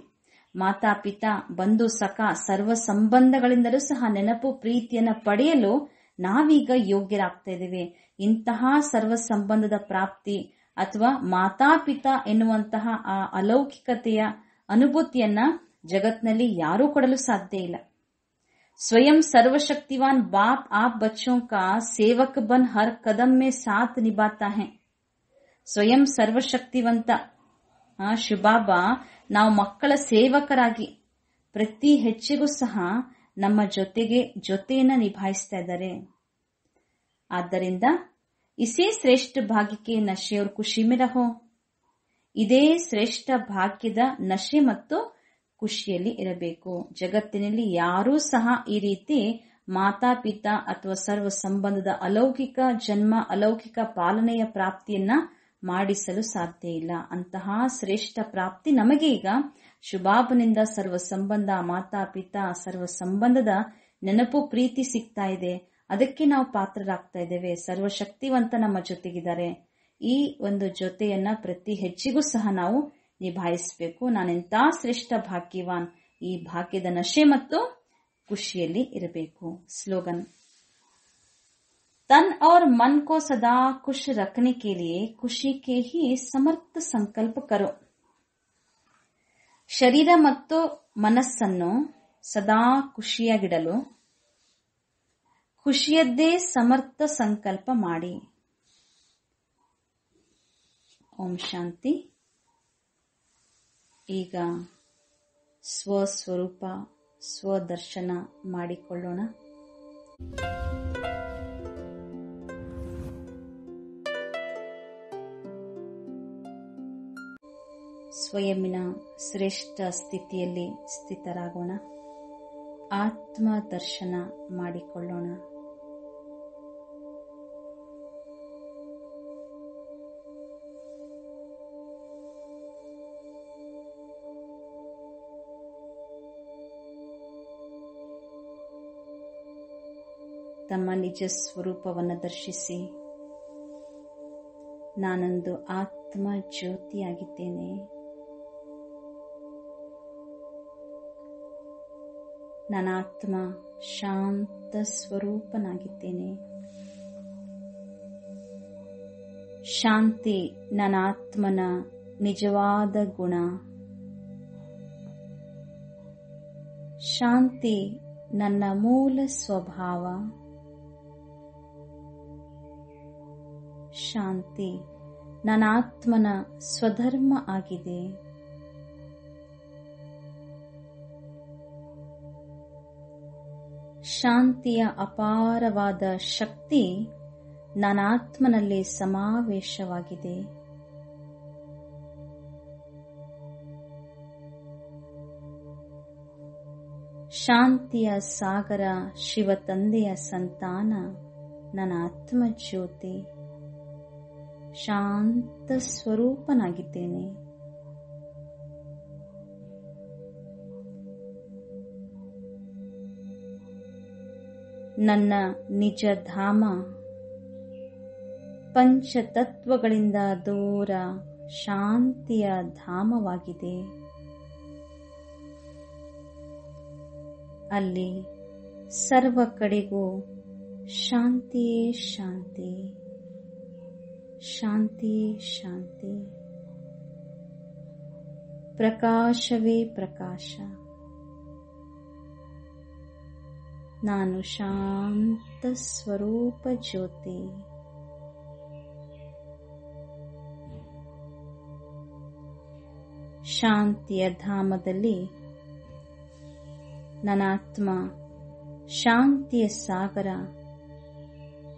ಮಾತಾ ಪಿತಾ ಬಂಧು ಸಖ ಸರ್ವ ಸಂಬಂಧಗಳಿಂದಲೂ ಸಹ ನೆನಪು ಪ್ರೀತಿಯನ್ನ ಪಡೆಯಲು ನಾವೀಗ ಯೋಗ್ಯರಾಗ್ತಾ ಇದ್ದೇವೆ. ಇಂತಹ ಸರ್ವ ಸಂಬಂಧದ ಪ್ರಾಪ್ತಿ ಅಥವಾ ಮಾತಾ ಪಿತಾ ಎನ್ನುವಂತಹ ಆ ಅಲೌಕಿಕತೆಯ ಅನುಭೂತಿಯನ್ನ ಜಗತ್ನಲ್ಲಿ ಯಾರೂ ಕೊಡಲು ಸಾಧ್ಯ ಇಲ್ಲ. स्वयं सर्वशक्तिवान बाप आप बच्चों का सेवक बन हर कदम में साथ निभाता है. ಸ್ವಯಂ ಸರ್ವಶಕ್ತಿವಂತ ಶಿವಬಾಬಾ ನಾವು ಮಕ್ಕಳ ಸೇವಕರಾಗಿ ಪ್ರತಿ ಹೆಜ್ಜೆಗೂ ಸಹ ನಮ್ಮ ಜೊತೆಯನ್ನ ನಿಭಾಯಿಸ್ತಾ ಇದ್ದಾರೆ. ಆದ್ದರಿಂದ ಇಸೇ ಶ್ರೇಷ್ಠ ಭಾಗ್ಯಕ್ಕೆ ನಶೆ और ಖುಷಿ में रहो. ಇದೇ ಶ್ರೇಷ್ಠ ಭಾಗ್ಯದ ನಶೆ ಮತ್ತು ಖುಷಿಯಲ್ಲಿ ಇರಬೇಕು. ಜಗತ್ತಿನಲ್ಲಿ ಯಾರೂ ಸಹ ಈ ರೀತಿ ಮಾತಾಪಿತಾ ಅಥವಾ ಸರ್ವ ಸಂಬಂಧದ ಅಲೌಕಿಕ ಜನ್ಮ, ಅಲೌಕಿಕ ಪಾಲನೆಯ ಪ್ರಾಪ್ತಿಯನ್ನ ಮಾಡಿಸಲು ಸಾಧ್ಯ ಇಲ್ಲ. ಅಂತಹ ಶ್ರೇಷ್ಠ ಪ್ರಾಪ್ತಿ ನಮಗೆ ಈಗ ಶುಭಾಬನಿಂದ ಸರ್ವ ಸಂಬಂಧ, ಮಾತಾಪಿತಾ ಸರ್ವ ಸಂಬಂಧದ ನೆನಪು ಪ್ರೀತಿ ಸಿಗ್ತಾ ಇದೆ. ಅದಕ್ಕೆ ನಾವು ಪಾತ್ರರಾಗ್ತಾ ಇದ್ದೇವೆ. ಸರ್ವಶಕ್ತಿವಂತ ನಮ್ಮ ಜೊತೆಗಿದ್ದಾರೆ. ಈ ಒಂದು ಜೊತೆಯನ್ನ ಪ್ರತಿ ಹೆಜ್ಜೆಗೂ ಸಹ ನಾವು ನಿಭಾಯಿಸಬೇಕು. ನಾನೆಂತ ಶ್ರೇಷ್ಠ ಭಾಗ್ಯವಾನ್, ಈ ಭಾಗ್ಯದ ನಶೆ ಮತ್ತು ಖುಷಿಯಲ್ಲಿ ಇರಬೇಕು. ಸ್ಲೋಗನ್. तन और मन को सदा खुश रखने के लिए खुशी के ही समರ್ಥ ಸಂಕಲ್ಪ करो. ಶರೀರ ಮತ್ತು ಮನಸ್ಸನ್ನು ಸದಾ ಖುಷಿಯಾಗಿಡಲು ಖುಷಿಯದ್ದೇ ಸಮರ್ಥ ಸಂಕಲ್ಪ ಮಾಡಿ. ಓಂ ಶಾಂತಿ. ಈಗ ಸ್ವಸ್ವರೂಪ ಸ್ವದರ್ಶನ ಮಾಡಿಕೊಳ್ಳೋಣ. ಸ್ವಯಂನ ಶ್ರೇಷ್ಠ ಸ್ಥಿತಿಯಲ್ಲಿ ಸ್ಥಿತರಾಗೋಣ. ಆತ್ಮ ದರ್ಶನ ಮಾಡಿಕೊಳ್ಳೋಣ. ತಮ್ಮ ನಿಜ ಸ್ವರೂಪವನ್ನು ದರ್ಶಿಸಿ, ನಾನೊಂದು ಆತ್ಮ ಜ್ಯೋತಿಯಾಗಿದ್ದೇನೆ. ನಾನಾತ್ಮ ಶಾಂತ ಸ್ವರೂಪನಾಗಿದ್ದೇನೆ. ಶಾಂತಿ ನನಾತ್ಮನ ನಿಜವಾದ ಗುಣ. ಶಾಂತಿ ನನ್ನ ಮೂಲ ಸ್ವಭಾವ. ಶಾಂತಿ ನನಾತ್ಮನ ಸ್ವಧರ್ಮ ಆಗಿದೆ. ಶಾಂತಿಯ ಅಪಾರವಾದ ಶಕ್ತಿ ನನಾತ್ಮನಲ್ಲಿ ಸಮಾವೇಶವಾಗಿದೆ. ಶಾಂತಿಯ ಸಾಗರ ಶಿವ ತಂದೆಯ ಸಂತಾನ ನನ್ನ ಆತ್ಮ ಜ್ಯೋತಿ. ಶಾಂತ ಸ್ವರೂಪನಾಗಿದ್ದೇನೆ. ನನ್ನ ನಿಜ ಧಾಮ ಪಂಚತತ್ವಗಳಿಂದ ದೂರ ಶಾಂತಿಯ ಧಾಮವಾಗಿದೆ. ಅಲ್ಲಿ ಸರ್ವ ಕಡೆಗೂ ಶಾಂತಿಯೇ ಶಾಂತಿ, ಶಾಂತಿಯೇ ಶಾಂತಿ. ಪ್ರಕಾಶವೇ ಪ್ರಕಾಶ. ನಾನು ಶಾಂತ ಸ್ವರೂಪ ಜ್ಯೋತಿ. ಶಾಂತಿಯ ಧಾಮದಲ್ಲಿ ನನಾತ್ಮ ಶಾಂತಿಯ ಸಾಗರ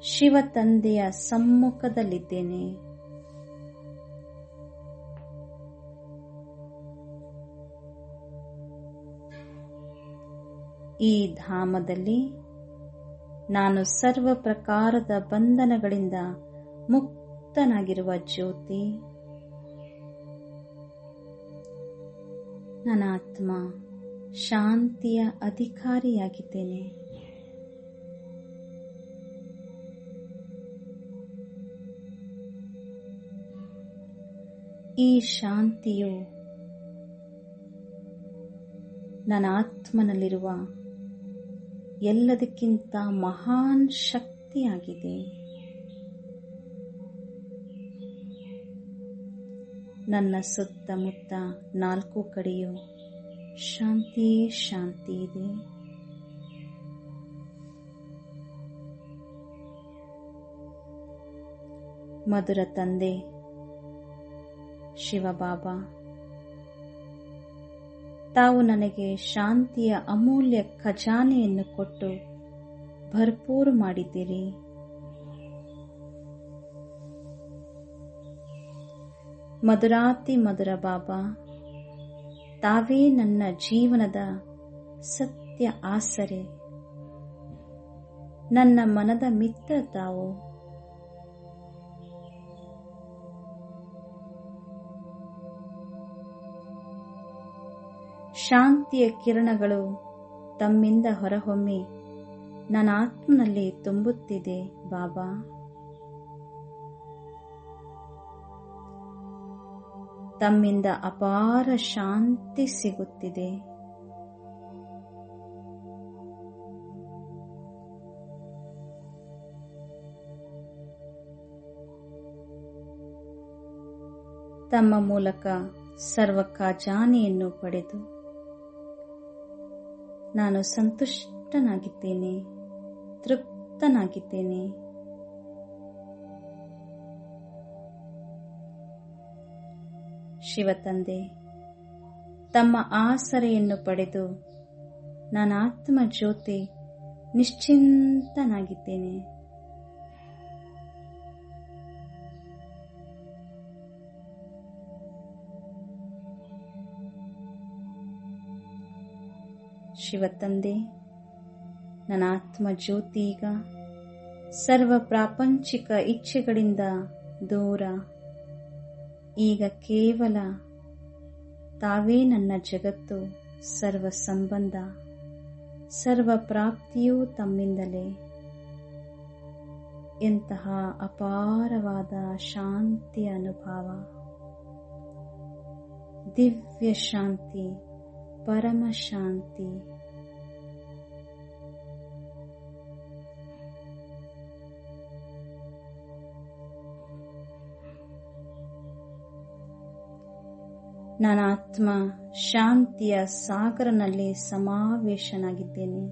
ಶಿವ ತಂದೆಯ ಸಮ್ಮುಖದಲ್ಲಿದ್ದೇನೆ. ಈ ಧಾಮದಲ್ಲಿ ನಾನು ಸರ್ವ ಪ್ರಕಾರದ ಬಂಧನಗಳಿಂದ ಮುಕ್ತನಾಗಿರುವ ಜ್ಯೋತಿ. ನನಾತ್ಮ ಶಾಂತಿಯ ಅಧಿಕಾರಿಯಾಗಿದ್ದೇನೆ. ಈ ಶಾಂತಿಯು ನನ್ನ ಆತ್ಮನಲ್ಲಿರುವ ಎಲ್ಲದಕ್ಕಿಂತ ಮಹಾನ್ ಶಕ್ತಿಯಾಗಿದೆ. ನನ್ನ ಸುತ್ತಮುತ್ತ ನಾಲ್ಕು ಕಡೆಯೂ ಶಾಂತಿಯೇ ಶಾಂತಿ ಇದೆ. ಮಧುರ ತಂದೆ ಶಿವಬಾಬಾ, ತಾವು ನನಗೆ ಶಾಂತಿಯ ಅಮೂಲ್ಯ ಖಜಾನೆಯನ್ನು ಕೊಟ್ಟು ಭರ್ಪೂರು ಮಾಡಿದ್ದೀರಿ. ಮಧುರಾತಿ ಮಧುರ ಬಾಬಾ, ತಾವೇ ನನ್ನ ಜೀವನದ ಸತ್ಯ ಆಸರೆ, ನನ್ನ ಮನದ ಮಿತ್ರ ತಾವು. ಶಾಂತಿಯ ಕಿರಣಗಳು ತಮ್ಮಿಂದ ಹೊರಹೊಮ್ಮಿ ನನ್ನ ಆತ್ಮನಲ್ಲಿ ತುಂಬುತ್ತಿದೆ ಬಾಬಾ. ತಮ್ಮಿಂದ ಅಪಾರ ಶಾಂತಿ ಸಿಗುತ್ತಿದೆ. ತಮ್ಮ ಮೂಲಕ ಸರ್ವ ಖಜಾನೆಯನ್ನು ಪಡೆದು ನಾನು ಸಂತುಷ್ಟನಾಗಿದ್ದೇನೆ, ತೃಪ್ತನಾಗಿದ್ದೇನೆ. ಶಿವತಂದೆ ತಮ್ಮ ಆಸರೆಯನ್ನು ಪಡೆದು ನಾನು ಆತ್ಮ ಜ್ಯೋತಿ ನಿಶ್ಚಿಂತನಾಗಿದ್ದೇನೆ. ಶಿವತಂದೆ ನನ್ನ ಆತ್ಮ ಜ್ಯೋತಿ ಈಗ ಸರ್ವ ಪ್ರಾಪಂಚಿಕ ಇಚ್ಛೆಗಳಿಂದ ದೂರ, ಈಗ ಕೇವಲ ತಾವೇ ನನ್ನ ಜಗತ್ತು, ಸರ್ವ ಸಂಬಂಧ, ಸರ್ವ ಪ್ರಾಪ್ತಿಯೂ ತಮ್ಮಿಂದಲೇ. ಎಂತಹ ಅಪಾರವಾದ ಶಾಂತಿಯ ಅನುಭವ, ದಿವ್ಯ ಶಾಂತಿ, ಪರಮ ಶಾಂತಿ. ನನ್ನ ಆತ್ಮ ಶಾಂತಿಯ ಸಾಗರನಲ್ಲಿ ಸಮಾವೇಶನಾಗಿದ್ದೇನೆ.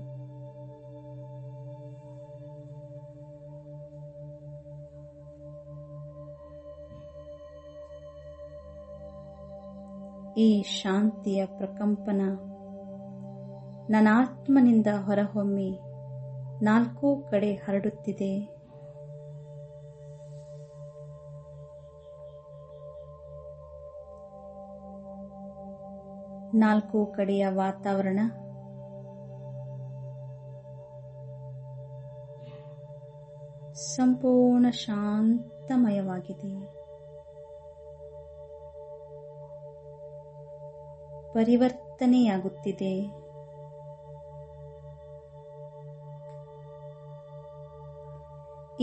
ಈ ಶಾಂತಿಯ ಪ್ರಕಂಪನ ನನ್ನ ಆತ್ಮನಿಂದ ಹೊರಹೊಮ್ಮಿ ನಾಲ್ಕೂ ಕಡೆ ಹರಡುತ್ತಿದೆ. ನಾಲ್ಕು ಕಡೆಯ ವಾತಾವರಣ ಸಂಪೂರ್ಣ ಶಾಂತಮಯವಾಗಿದೆ. ಪರಿವರ್ತನೆಯಾಗುತ್ತಿದೆ.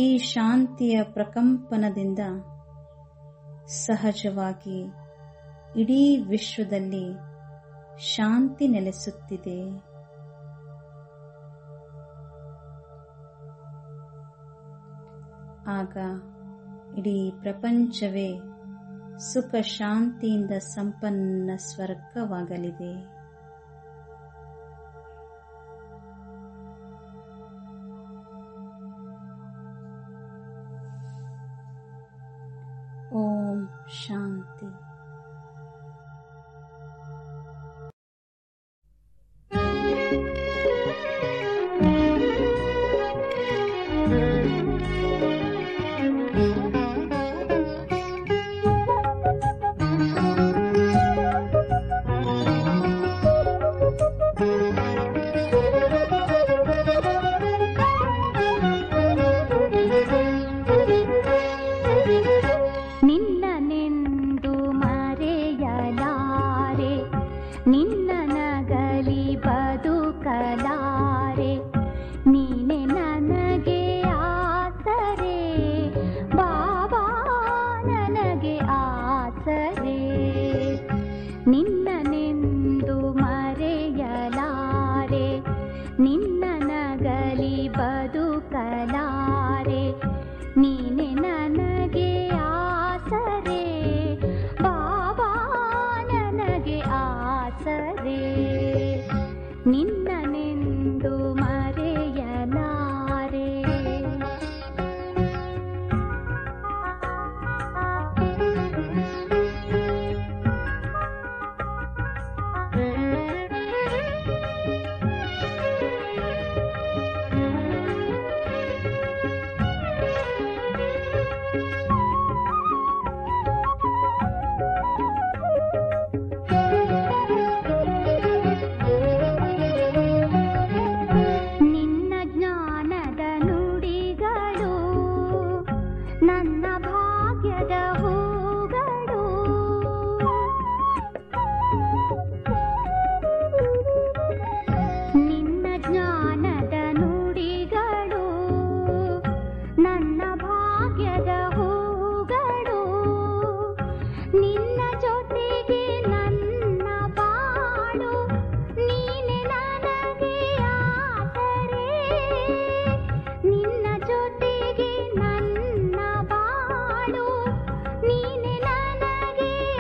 ಈ ಶಾಂತಿಯ ಪ್ರಕಂಪನದಿಂದ ಸಹಜವಾಗಿ ಇಡೀ ವಿಶ್ವದಲ್ಲಿ ಶಾಂತಿ ನೆಲೆಸುತ್ತಿದೆ. ಆಗ ಇಡೀ ಪ್ರಪಂಚವೇ ಸುಖ ಶಾಂತಿಯಿಂದ ಸಂಪನ್ನ ಸ್ವರ್ಗವಾಗಲಿದೆ. ಓಂ ಶಾಂತಿ. ನೀನೆ ನನಗೆ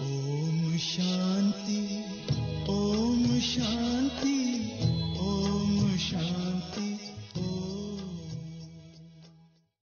ओम शांति।